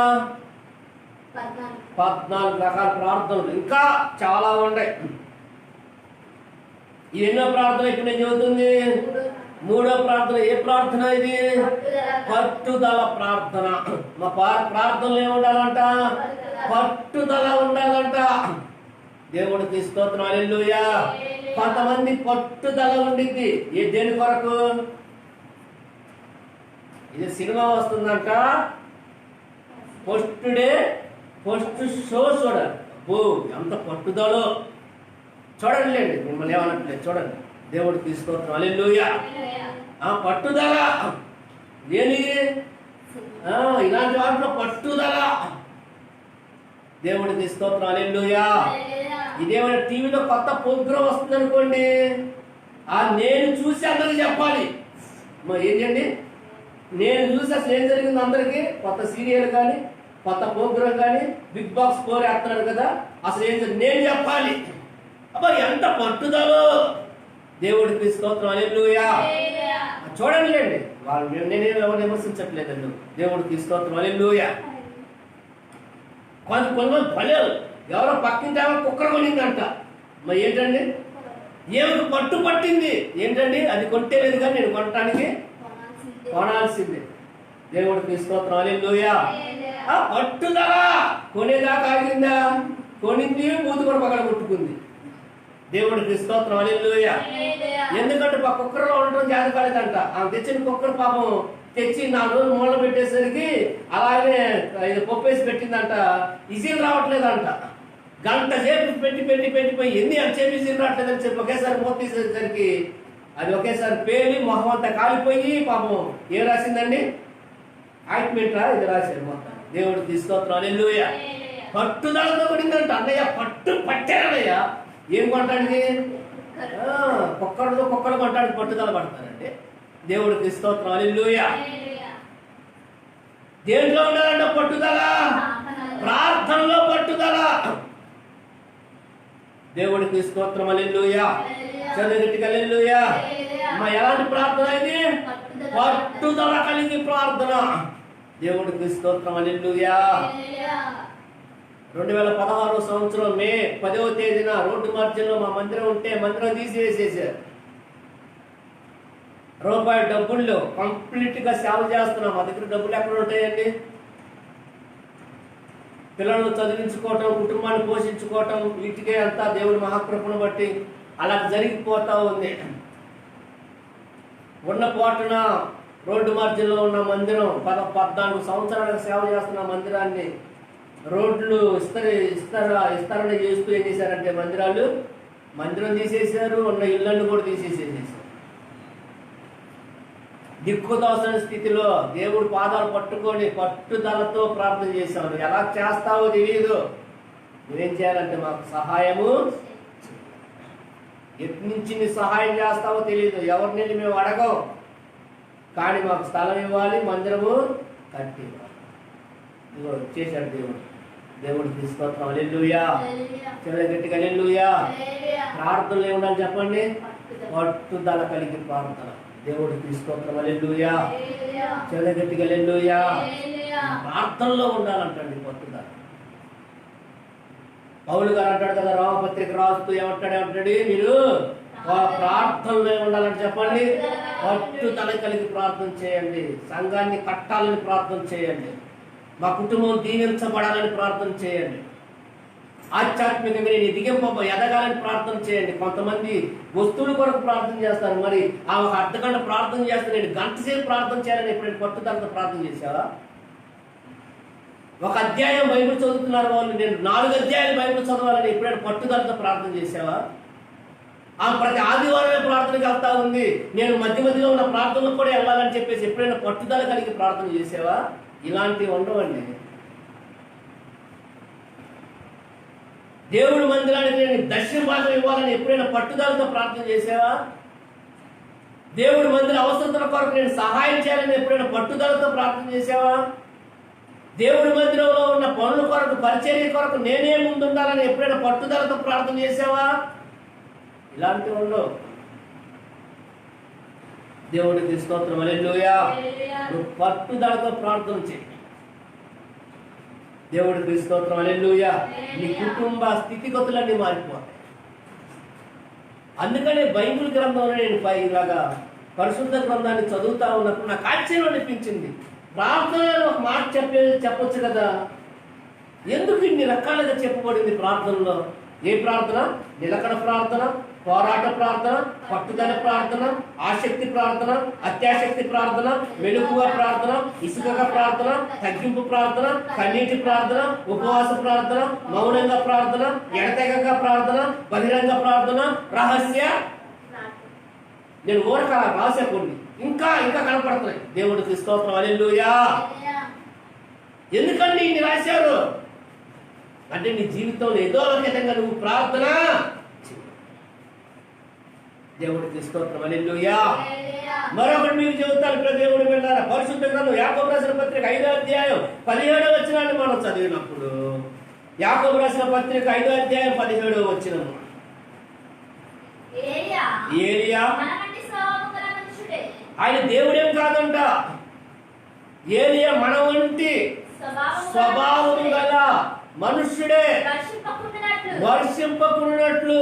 14 రకాల ప్రార్థనలు, ఇంకా చాలా ఉన్నాయి. ఎన్నో ప్రార్థన ఇప్పుడు నేను చెబుతుంది? మూడో ప్రార్థన. ఏ ప్రార్థన ఇది? పట్టుదల ప్రార్థన. మా ప్రార్థనలు ఏముండాలంట? పట్టుదల ఉండాలంట. దేవుడికి స్తోత్రం. హల్లెలూయా. కొంతమంది పట్టుదల ఉండిద్ది. ఏ దేని కొరకు? ఇది సినిమా వస్తుందంట, ఫస్ట్ షో చూడాలి. అబ్బో ఎంత పట్టుదలో! చూడండి, మిమ్మల్ని ఏమనట్లేదు, చూడండి. దేవుడికి స్తోత్రం. హల్లెలూయా. పట్టుదల దేని? ఇలాంటి వాటిలో పట్టుదల. దేవుడికి స్తోత్రం. హల్లెలూయా. ఇదేమైనా టీవీలో కొత్త ప్రోగ్రాం వస్తుంది అనుకోండి, నేను చూసి అందరికి చెప్పాలి. ఏం చేయండి? నేను చూసి అసలు ఏం జరిగింది అందరికి, కొత్త సీరియల్ కానీ కొత్త ప్రోగ్రాం కానీ, బిగ్ బాస్ 4 వేస్తున్నాడు కదా, అసలు ఏం జరిగింది నేను చెప్పాలి. అబ్బా ఎంత పట్టుదలో! దేవుడికి స్తోత్రం, హల్లెలూయా. చూడండి లేండి, వాళ్ళు నేనేం ఎవరు విమర్శించట్లేదండి. దేవుడికి స్తోత్రం, హల్లెలూయా. కొంతమంది పలేరు, ఎవరో పక్కింటి ఆమె కుక్కర కొనిందంట. మరి ఏంటండి, ఏమిటి పట్టు పట్టింది ఏంటండి, అది కొంటే లేదు కానీ నేను కొనటానికి కొనాల్సిందే. దేవుడికి స్తోత్రం, హల్లెలూయా. పట్టుదల కొనేదాకా ఆగిందా? కొనింది, మూతి కూడా పక్కన కొట్టుకుంది. దేవుడికి స్తోత్రం, హల్లెలూయా. ఎందుకంటే కుక్కర్లో ఉండటం చేత కాలేదంట. ఆమె తెచ్చిన కుక్కర్ పాపం తెచ్చి 4 రోజులు మూల పెట్టేసరికి అలాగే ఇది పప్పేసి పెట్టిందంట. ఇజీలు రావట్లేదంట. గంట సేపు పెట్టిపోయి ఎన్ని అంతసేపు ఇజీలు రావట్లేదని చెప్పి ఒకేసారి మూత తీసేసరికి అది ఒకేసారి పేలి మొహం అంతా కాలిపోయి పాపం ఏం రాసిందండి, ఆయింట్మెంట్ ఇది రాశారు మొత్తం. దేవుడికి స్తోత్రం, హల్లెలూయా. పట్టుదలతో పడిందంట. అన్నయ్య పట్టారన్నయ్య. ఏం కొంటానికి? కుక్కర్లో కుక్కలు కొంటానికి పట్టుదల పడతారండి. దేవుడికి స్తోత్రం, హల్లెలూయా. దేంట్లో ఉండాలంట పట్టుదల? ప్రార్థనలో పట్టుదల. దేవుడికి స్తోత్రం, హల్లెలూయా. చదువుగట్టిగా హల్లెలూయా. ఎలాంటి ప్రార్థన ఇది? పట్టుదల కలిగి ప్రార్థన. దేవుడికి స్తోత్రం, హల్లెలూయా. 2016 సంవత్సరం మే 10వ తేదీన రోడ్డు మార్జిన్లో మా మందిరం ఉంటే మందిరం తీసివేసేసారు. రూపాయి డబ్బుల్లో కంప్లీట్ గా సేవ చేస్తున్నాం. మా దగ్గర డబ్బులు ఎక్కడ ఉంటాయండి? పిల్లలను చదివించుకోవటం, కుటుంబాన్ని పోషించుకోవటం, వీటికే అంతా దేవుడి మహాకృపను బట్టి అలా జరిగిపోతా ఉంది. ఉన్న పోటున రోడ్డు మార్జిన్లో ఉన్న మందిరం 14 సంవత్సరాలకు సేవ చేస్తున్న మందిరాన్ని రోడ్లు విస్తరణ చేస్తూ ఏం చేశారంటే మందిరం తీసేశారు, ఉన్న ఇళ్లను కూడా తీసేసేసారు. దిక్కుదోసని స్థితిలో దేవుడు పాదాలు పట్టుకొని పట్టుదలతో ప్రార్థన చేశాను. ఎలా చేస్తావో తెలియదు, నువ్వేం చేయాలంటే మాకు సహాయము, ఎటు నుంచి నీ సహాయం చేస్తావో తెలియదు, ఎవరిని మేము అడగం, కానీ మాకు స్థలం ఇవ్వాలి, మందిరము కట్టి ఇవ్వాలి. చేశాడు దేవుడు. దేవుడికి స్తోత్రం, హల్లెలూయా. చాలా గట్టిగా హల్లెలూయా. ప్రార్థనలు ఏముండాలి చెప్పండి? పట్టుదల కలిగి ప్రార్థన. దేవుడికి స్తోత్రం, హల్లెలూయా. చాలా గట్టిగా హల్లెలూయా. ప్రార్థనలో ఉండాలంటండి పట్టుదల. పౌలు గారు అంటాడు కదా, రోమపత్రిక రాస్తూ ఏమంటాడు, మీరు ప్రార్థనలో ఉండాలని చెప్పండి. పట్టుదల కలిగి ప్రార్థన చేయండి. సంఘాన్ని కట్టాలని ప్రార్థన చేయండి. మా కుటుంబం దీవించబడాలని ప్రార్థన చేయండి. ఆధ్యాత్మికంగా నేను ఎదగాలని ప్రార్థన చేయండి. కొంతమంది వస్తువుల కొరకు ప్రార్థన చేస్తారు. మరి ఆ ఒక అర్ధగంట ప్రార్థన చేస్తే నేను గంట సేపు ప్రార్థన చేయాలని ఎప్పుడైనా పట్టుదలతో ప్రార్థన చేశావా? ఒక అధ్యాయం బైబిల్ చదువుతున్నారు వాళ్ళు, నేను 4 అధ్యాయాలు బైబిల్ చదవాలని ఎప్పుడైనా పట్టుదలతో ప్రార్థన చేశావా? ఆ ప్రతి ఆదివారమే ప్రార్థనకి వెళ్తా ఉంది, నేను మధ్యలో ఉన్న ప్రార్థనలు కూడా వెళ్ళాలని చెప్పేసి ఎప్పుడైనా పట్టుదల కలిగి ప్రార్థన చేసావా? ఇలాంటివి ఉండవండి. దేవుడి మందిరానికి నేను దక్షిణ భాగం ఇవ్వాలని ఎప్పుడైనా పట్టుదలతో ప్రార్థన చేసావా? దేవుడి మందిర అవసరతల కొరకు నేను సహాయం చేయాలని ఎప్పుడైనా పట్టుదలతో ప్రార్థన చేసావా? దేవుడి మందిరంలో ఉన్న పనుల కొరకు, పరిచర్య కొరకు నేనే ముందుండాలని ఎప్పుడైనా పట్టుదలతో ప్రార్థన చేసావా? ఇలాంటివి ఉండవు. దేవుడికి స్తోత్రం, హల్లెలూయా. నువ్వు పట్టుదలతో ప్రార్థన చేయి. దేవుడికి స్తోత్రం, హల్లెలూయా. నీ కుటుంబ స్థితిగతులన్నీ మారిపోతాయి. అందుకనే బైబిల్ గ్రంథంలో నేను ఇలాగా పరిశుద్ధ గ్రంథాన్ని చదువుతా ఉన్నప్పుడు నాకు ఆశ్చర్యం అనిపించింది. ప్రార్థనలో ఒక మాట చెప్పొచ్చు కదా, ఎందుకు ఇన్ని రకాలుగా చెప్పబడింది ప్రార్థనలో? ఏ ప్రార్థన? నిలకడ ప్రార్థన, పోరాట ప్రార్థన, పట్టుదల ప్రార్థన, ఆసక్తి ప్రార్థన, అత్యాసక్తి ప్రార్థన, మెలకువ ప్రార్థన, ఇసుకగా ప్రార్థన, తగ్గింపు ప్రార్థన, కన్నీటి ప్రార్థన, ఉపవాస ప్రార్థన, మౌనంగా ప్రార్థన, ఎడతెగగా ప్రార్థన, బహిరంగ ప్రార్థన, రహస్య. నేను ఊరక రాసే కొన్ని ఇంకా కనపడుతున్నాయి. దేవుడికి స్తోత్రం, హల్లెలూయా. ఎందుకండి ఇన్ని రాశారు అంటే నీ జీవితంలో ఏదో ఒక విధంగా నువ్వు ప్రార్థన. దేవుడికి స్తోత్రం, హల్లెలూయా. మరొకటి మీకు చెబుతాను, దేవుడు వెళ్ళారా పరిశుద్ధ గ్రంథం యాకోబు రాసిన పత్రిక 5వ అధ్యాయం 17వ వచనాన్ని మనం చదివినప్పుడు, యాకోబు రాసిన పత్రిక 5వ అధ్యాయం 17వ వచనం, ఏలియా ఆయన దేవుడేం కాదంట. ఏలియా మన వంటి స్వభావం గల మనుష్యుడే, వర్షింపకున్నట్లు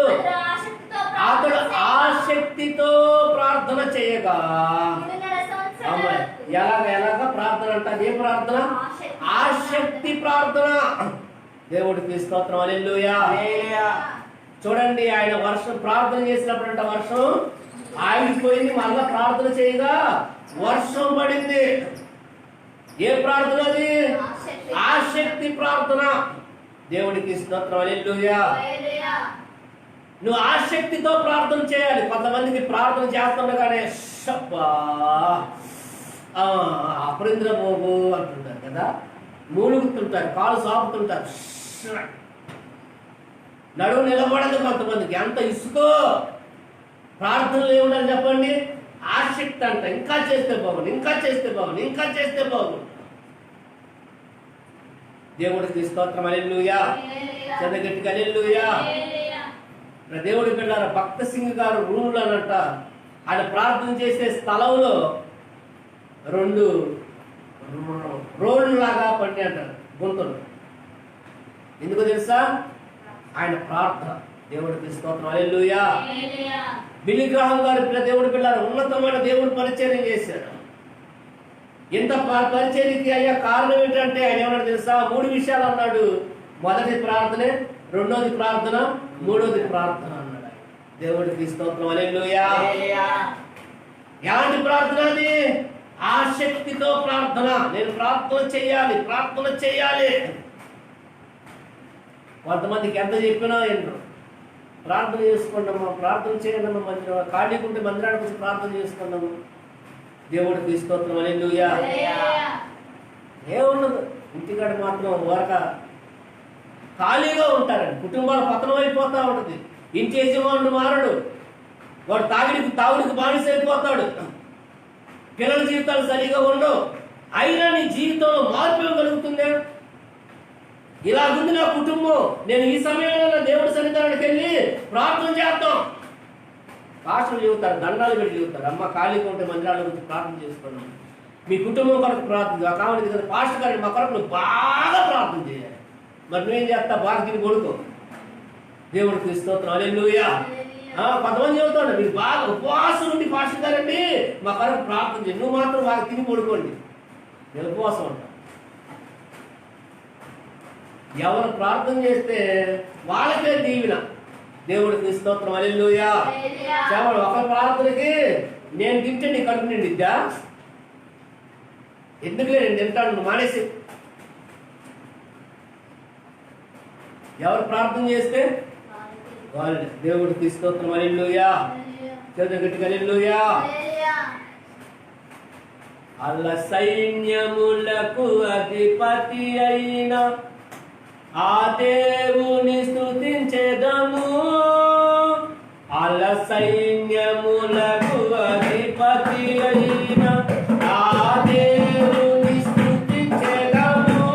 అతడు ఆసక్తితో ప్రార్థన చేయగా. ఎలాగ ప్రార్థన అంట? ఏ ప్రార్థన? ఆసక్తి ప్రార్థన. దేవుడికి స్తోత్రం. హల్లెలూయా. చూడండి, ఆయన వర్షం ప్రార్థన చేసినప్పుడంట వర్షం ఆగిపోయింది, మళ్ళా ప్రార్థన చేయగా వర్షం పడింది. ఏ ప్రార్థన అది? ఆసక్తి ప్రార్థన. దేవుడికి స్తోత్రం. హల్లెలూయా. నువ్వు ఆసక్తితో ప్రార్థన చేయాలి. కొంతమందికి ప్రార్థన చేస్తుండగానే అపరింద్ర బాబు అంటుంటారు కదా, మూలుగుతుంటారు, కాలు సాపుతుంటారు, నడువు నిలబడదు. కొంతమందికి అంత ఇసుకో. ప్రార్థనలు ఏముండాలి చెప్పండి? ఆసక్తి అంట. ఇంకా చేస్తే బాగుంది, ఇంకా చేస్తే బాగుంది, ఇంకా చేస్తే బాగుంది. దేవుడికి స్తోత్రం. హల్లెలూయా. చదగట్టిగా హల్లెలూయా. దేవుడి పిల్లల భక్త సింగ్ గారు రూమ్లో అనంట ఆయన ప్రార్థన చేసే స్థలంలో 2 రోడ్లు లాగా పడి అంటారు గుంతలు. ఎందుకు తెలుసా? ఆయన ప్రార్థన. దేవుడికి స్తోత్రం. హల్లెలూయా. బిల్లీ గ్రాహం గారు దేవుడి పిల్లలు ఉన్నతమైన దేవుడి పరిచర్య చేశాడు. ఇంత పరిచర్యకి అయ్యా కారణం ఏంటంటే ఆయన ఏమన్నా తెలుసా? 3 విషయాలు అన్నాడు. మొదటి ప్రార్థనే, రెండోది ప్రార్థన, మూడోది ప్రార్థన అన్నాడు. దేవుడికి స్తోత్రం. హల్లెలూయా. ఎలాంటి ప్రార్థన అది? ఆసక్తితో ప్రార్థన. నేను ప్రార్థన చేయాలి, ప్రార్థన చేయాలి. కొంతమందికి ఎంత చెప్పినా ఏంటో ప్రార్థన చేసుకున్నాము, ప్రార్థన చేయడము, మందిరం ఖాళీగా ఉంటే మందిరానికి వచ్చి ప్రార్థన చేసుకున్నాము. దేవుడికి స్తోత్రం. హల్లెలూయా. ఏమున్నదు, ఇంటికాడ మాత్రం వరక ఖాళీగా ఉంటారండి. కుటుంబాల పతనం అయిపోతా ఉంటుంది. ఇంటి యజమానుడు మారడు, వాడు తాగుడికి బానిస అయిపోతాడు. పిల్లల జీవితాలు సరిగా ఉండవు. అయినా నీ జీవితంలో మార్పు కలుగుతుందా? ఇలాగుంది నా కుటుంబం, నేను ఈ సమయంలో దేవుడి సన్నిధానానికి వెళ్ళి ప్రార్థన చేద్దాం. పాస్టర్లు చెబుతారు, దండాలు పెట్టి చెబుతారు, అమ్మ ఖాళీగా ఉంటే మందిరాల గురించి ప్రార్థన చేసుకున్నాం. మీ కుటుంబం కొరకు ప్రార్థన కావాలి కదా, పాస్టర్ గారికి మా కొరకు నువ్వు బాగా ప్రార్థన చేయాలి. మరి నువ్వేం చేస్తా? బాగా తిని కొడుకో. దేవుడికి స్తోత్రం. హల్లెలూయా. కొంతమంది చెబుతాడు, మీరు బాగా ఉపవాసం ఉండి పాస్టర్ గారండి మా కొరకు ప్రార్థన చేయండి, నువ్వు మాత్రం బాగా తిని కొడుకోండి. నేను ఉపవాసం ఉంటా. ఎవరు ప్రార్థన చేస్తే వాళ్ళకే దీవెన. దేవుడికి స్తోత్రం. హల్లెలూయా. చెప్పండి, ఒక ప్రార్థనకి నేను తింటే నీ కడుపు నిండిద్దా? ఎందుకులే నేను తింటాను, నువ్వు మానేసి. ఎవరు ప్రార్థన చేస్తే వాళ్ళు. దేవుడికి స్తోత్రం. హల్లెలూయా. గట్టిగా హల్లెలూయా. అల్ల సైన్యములకు అధిపతి అయిన ఆ దేవుని స్తుతించెదము. అల్ల సైన్యములకు అధిపతి అయిన ఆ దేవుని స్తుతించెదము.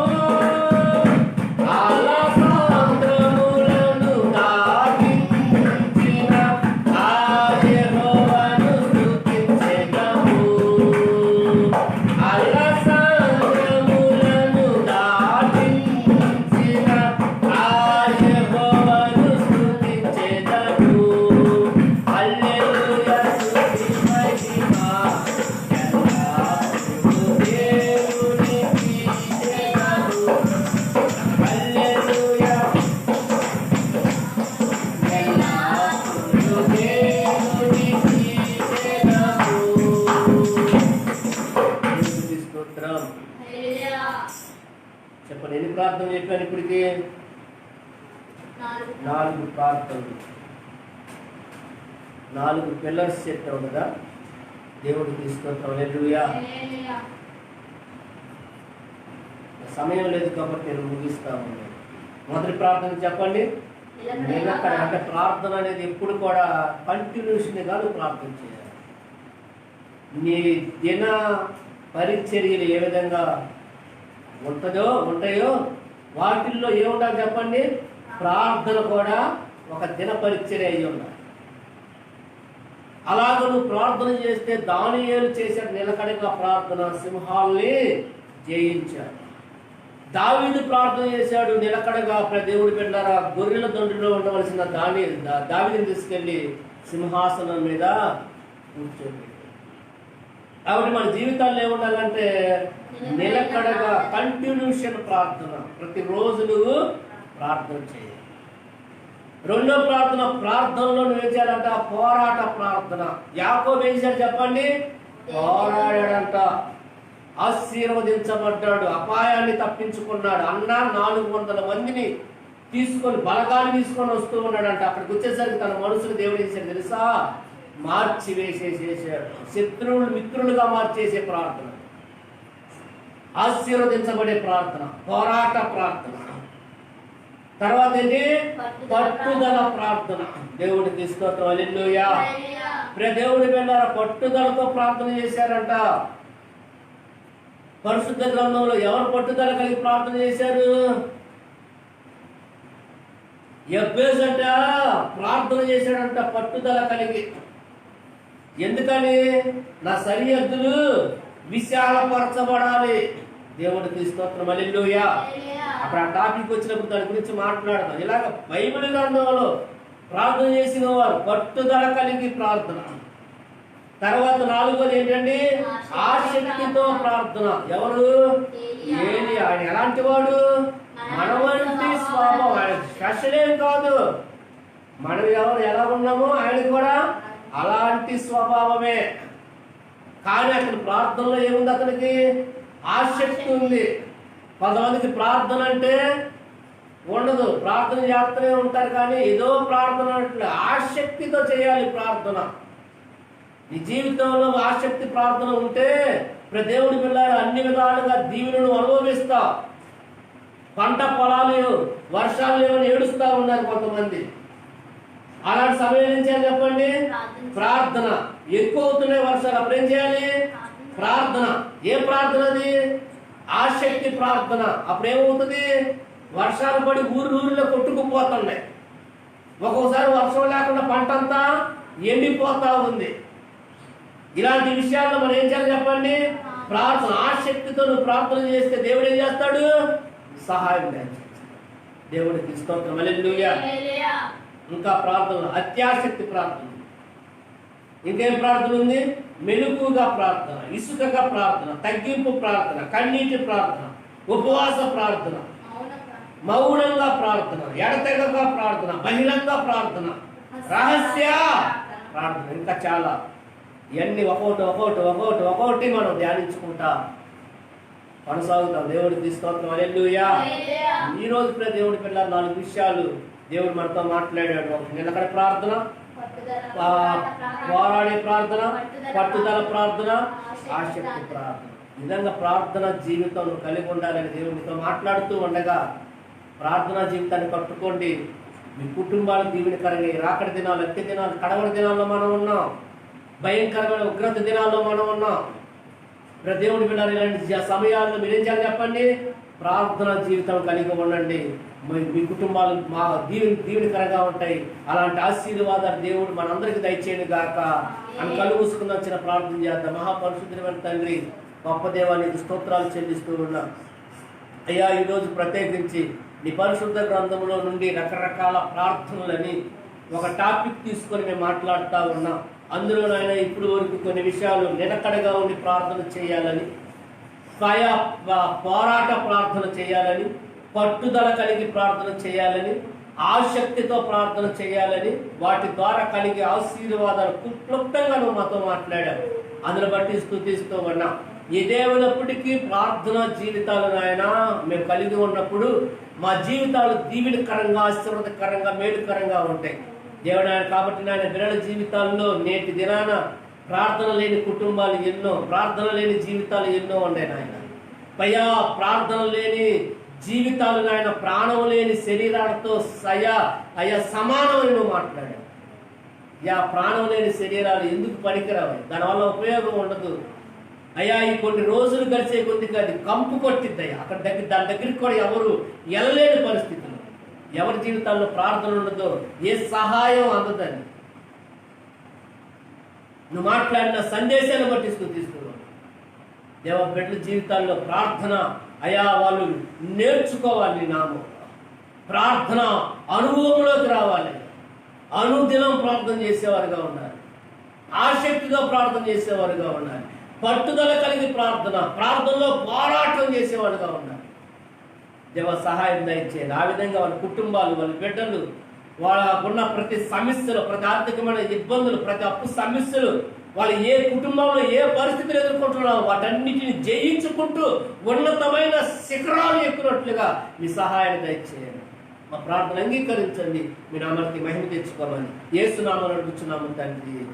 అల్ల సముద్రములను దాటించిన ఆ యెహోవాను స్తుతించెదము. అల్ల సముద్రములను దాటించిన ఆ యెహోవాను స్తుతించెదము. హల్లెలూయా. స్తుతి మహిమ ఎల్లప్పుడూ దేవునికి చెందును. హల్లెలూయా. ఎల్లప్పుడూ దేవునికి చెందును. దేవునికి స్తోత్రం. చెప్పండి, ఎన్ని ప్రార్థనలు చెప్పాను ఇప్పటికి? 4 ప్రార్థనలు, 4 పిల్లర్స్ చెప్పావు కదా. దేవుడికి స్తోత్రం. హల్లెలూయా. సమయం లేదు కాబట్టి నేను ముగిస్తాను. మొదటి ప్రార్థన చెప్పండి. నిలకడ. అంటే ప్రార్థన అనేది ఎప్పుడు కూడా కంటిన్యూషన్ కాదు, ప్రార్థన చేయాలి. నీ దిన పరిచర్యలు ఏ విధంగా ఉంటాయో వాటిల్లో ఏముండాలి చెప్పండి? ప్రార్థన కూడా ఒక దిన పరిచర్య అయి ఉండాలి. అలాగ నువ్వు ప్రార్థన చేస్తే దానియేలు చేశాడు నిలకడగా ప్రార్థన, సింహాల్ని జయించాడు. దావీదు ప్రార్థన చేశాడు నిలకడగా. దేవుడు బిడ్డలారా, గొర్రెల దొండిలో ఉండవలసిన దావీదుని తీసుకెళ్లి సింహాసనం మీద కూర్చోబెట్టాడు. కాబట్టి మన జీవితాల్లో ఏముండాలంటే నిలకడగా కంటిన్యూషన్ ప్రార్థన, ప్రతిరోజు నువ్వు ప్రార్థన చేయాలి. రెండో ప్రార్థనలో నువ్వు ఏం చేయాలంట? పోరాట ప్రార్థన. యాకోబు ఏం చేశాడు చెప్పండి? పోరాడాడంట, ఆశీర్వదించబడ్డాడు, అపాయాన్ని తప్పించుకున్నాడు. అన్న 400 మందిని తీసుకొని బలగాన్ని తీసుకొని వస్తూ ఉన్నాడంట. అక్కడికి వచ్చేసరికి తన మనసును దేవుడు చేశాడు తెలుసా? మార్చి వేసేసేసాడు. శత్రువులు మిత్రులుగా మార్చేసే ప్రార్థన, ఆశీర్వదించబడే ప్రార్థన, పోరాట ప్రార్థన. తర్వాత ఏంటి? పట్టుదల ప్రార్థన. దేవుడికి స్తోత్రం, హల్లెలూయా. దేవుడి బిడ్డలారా, పట్టుదలతో ప్రార్థన చేశారంట. పరిశుద్ధ గ్రంథంలో ఎవరు పట్టుదల కలిగి ప్రార్థన చేశారు? యెబ్బేసు అంట ప్రార్థన చేశాడంట పట్టుదల కలిగి. ఎందుకని? నా సరిహద్దులు విశాలపరచబడాలి. దేవుడికి స్తోత్రం, హల్లెలూయా. అక్కడ ఆ టాపిక్ వచ్చినప్పుడు దాని గురించి మాట్లాడతాం. ఇలాగ బైబిల్ గ్రంథంలో ప్రార్థన చేసిన వారు పట్టుదల కలిగి ప్రార్థన. తర్వాత 4వది ఏంటండి? ఆసక్తితో ప్రార్థన. ఎవరు? ఏలి. ఆయన ఎలాంటి వాడు? మన వంటి స్వభావం. ఆయన స్పెషల్ ఏం కాదు. మనం ఎవరు ఎలా ఉన్నామో ఆయన కూడా అలాంటి స్వభావమే. కానీ అతని ప్రార్థనలో ఏముంది? అతనికి ఆసక్తి ఉంది. కొంతమందికి ప్రార్థన అంటే ఉండదు, ప్రార్థన చేస్తూనే ఉంటారు, కానీ ఏదో ప్రార్థన అంటే ఆసక్తితో చేయాలి ప్రార్థన. నీ జీవితంలో ఆసక్తి ప్రార్థన ఉంటే దేవుడి పిల్లలు అన్ని విధాలుగా దీవెనను అనుభవిస్తా. పంట పొలాలు వర్షాలు లేవని ఏడుస్తా ఉన్నారు కొంతమంది. అలాంటి సమయం ఏం చేయాలి చెప్పండి? ప్రార్థన. ఎక్కువ అవుతున్నాయి వర్షాలు, అప్పుడు ఏం చేయాలి? ప్రార్థన. ఏ ప్రార్థన అది? ఆసక్తి ప్రార్థన. అప్పుడు ఏమవుతుంది? వర్షాలు పడి ఊరిలో కొట్టుకుపోతున్నాయి. ఒక్కొక్కసారి వర్షం లేకుండా పంట అంతా ఎండిపోతా ఉంది. ఇలాంటి విషయాల్లో మనం ఏం చేయాలి చెప్పండి? ప్రార్థన. ఆసక్తితో నువ్వు ప్రార్థన చేస్తే దేవుడు ఏం చేస్తాడు? సహాయం చేస్తాడు. దేవుడికి స్తోత్రం, హల్లెలూయా. ఇంకా ప్రార్థన, అత్యాసక్తి ప్రార్థన. ఇంకేం ప్రార్థన ఉంది? మెలకుగా ప్రార్థన, ఇసుకగా ప్రార్థన, తగ్గింపు ప్రార్థన, కన్నీటి ప్రార్థన, ఉపవాస ప్రార్థన, మౌనంగా ప్రార్థన, ఎడతెగగా ప్రార్థన, బహిరంగ ప్రార్థన, రహస్య ప్రార్థన. ఇంకా చాలా. ఇవన్నీ ఒక్కొక్కటి మనం ధ్యానించుకుంటా కొనసాగుతాం. దేవుడికి స్తోత్రం, హల్లెలూయా. ఈ రోజు దేవుడి పిల్ల 4 విషయాలు దేవుడు మనతో మాట్లాడాడు. ఒకటి నిలకడ ప్రార్థన, పోరాడే ప్రార్థన, పట్టుదల ప్రార్థన, ఆసక్తి ప్రార్థన. విధంగా ప్రార్థన జీవితం కలిగి ఉండాలని దేవుడితో మాట్లాడుతూ ఉండగా ప్రార్థనా జీవితాన్ని కట్టుకోండి. మీ కుటుంబాలు దీవెనకరంగా. రాకడి దినాలు, అత్య దినాలు, కడవరి దినాల్లో మనం ఉన్నాం. భయంకరమైన ఉగ్రత దినాల్లో మనం ఉన్నాం. దేవుడి బిడ్డలు ఇలాంటి సమయాల్లో మీరేం చేయాలి చెప్పండి? ప్రార్థన జీవితం కలిగి ఉండండి. మీ కుటుంబాలు మా దీవెనకరంగా ఉంటాయి. అలాంటి ఆశీర్వాదాలు దేవుడు మనందరికీ దయచేయను గాక. అని కళ్ళు మూసుకుని వచ్చిన ప్రార్థన చేద్దాం. మహాపరిశుద్ధమైన తండ్రి, గొప్ప దేవానికి స్తోత్రాలు చెల్లిస్తూ ఉన్నాం. అయ్యా, ఈరోజు ప్రత్యేకించి నీ పరిశుద్ధ గ్రంథంలో నుండి రకరకాల ప్రార్థనలని ఒక టాపిక్ తీసుకొని మేము మాట్లాడుతూ ఉన్నాం. అందులోనైనా ఇప్పుడు వరకు కొన్ని విషయాలు నిలకడగా ఉండి ప్రార్థన చేయాలని, పోరాట ప్రార్థన చేయాలని, పట్టుదల కలిగి ప్రార్థన చేయాలని, ఆసక్తితో ప్రార్థన చేయాలని, వాటి ద్వారా కలిగే ఆశీర్వాదాలు క్లుప్తంగా నువ్వు మాతో మాట్లాడావు. అందును బట్టి స్తుతిస్తూ ఉన్నాం. ఏదేమైనప్పటికీ ప్రార్థన జీవితాలు నాయన మేము కలిగి ఉన్నప్పుడు మా జీవితాలు దీవెనకరంగా, ఆశీర్వాదకరంగా, మేలుకరంగా ఉంటాయి దేవుడు. కాబట్టి నాయన బిడ్డల జీవితాల్లో నేటి దినాన ప్రార్థన లేని కుటుంబాలు ఎన్నో, ప్రార్థన లేని జీవితాలు ఎన్నో ఉన్నాయి నాయన. పైగా ప్రార్థన లేని జీవితాలు నాయన ప్రాణం లేని శరీరాలతో అయ్యా సమానమని నువ్వు మాట్లాడావు. ప్రాణం లేని శరీరాలు ఎందుకు పనికిరావు? దానివల్ల ఉపయోగం ఉండదు అయ్యా. ఈ కొన్ని రోజులు గడిచే కొద్దిగా అది కంపు కొట్టిద్దయ్యా. అక్కడ దాని దగ్గరికి కూడా ఎవరు వెళ్ళలేని పరిస్థితులు. ఎవరి జీవితాల్లో ప్రార్థన ఉండదో ఏ సహాయం అందదని నువ్వు మాట్లాడిన సందేశాన్ని బట్టి స్తుతిస్తున్నాను. దేవ బిడ్డల జీవితాల్లో ప్రార్థన అయా వాళ్ళు నేర్చుకోవాలి. నీ నామం ప్రార్థన అనుభవంలోకి రావాలి. అనుదినం ప్రార్థన చేసేవారుగా ఉండాలి. ఆసక్తిగా ప్రార్థన చేసేవారుగా ఉండాలి. పట్టుదల కలిగి ప్రార్థనలో పోరాటం చేసేవాడుగా ఉండాలి. దేవ సహాయం దయచేయండి. ఆ విధంగా వాళ్ళ కుటుంబాలు, వాళ్ళ బిడ్డలు, వాళ్ళకున్న ప్రతి సమస్యలు, ప్రతి ఆర్థికమైన ఇబ్బందులు, ప్రతి అప్పు సమస్యలు, వాళ్ళు ఏ కుటుంబంలో ఏ పరిస్థితులు ఎదుర్కొంటున్నారో వాటన్నిటిని జయించుకుంటూ ఉన్నతమైన శిఖరాలు ఎక్కునట్లుగా మీ సహాయం దయచేయండి. మా ప్రార్థన అంగీకరించండి. మీ నామానికి మహిమ తెచ్చుకోమని యేసు నామములో అడుగుచున్నాము తండ్రి.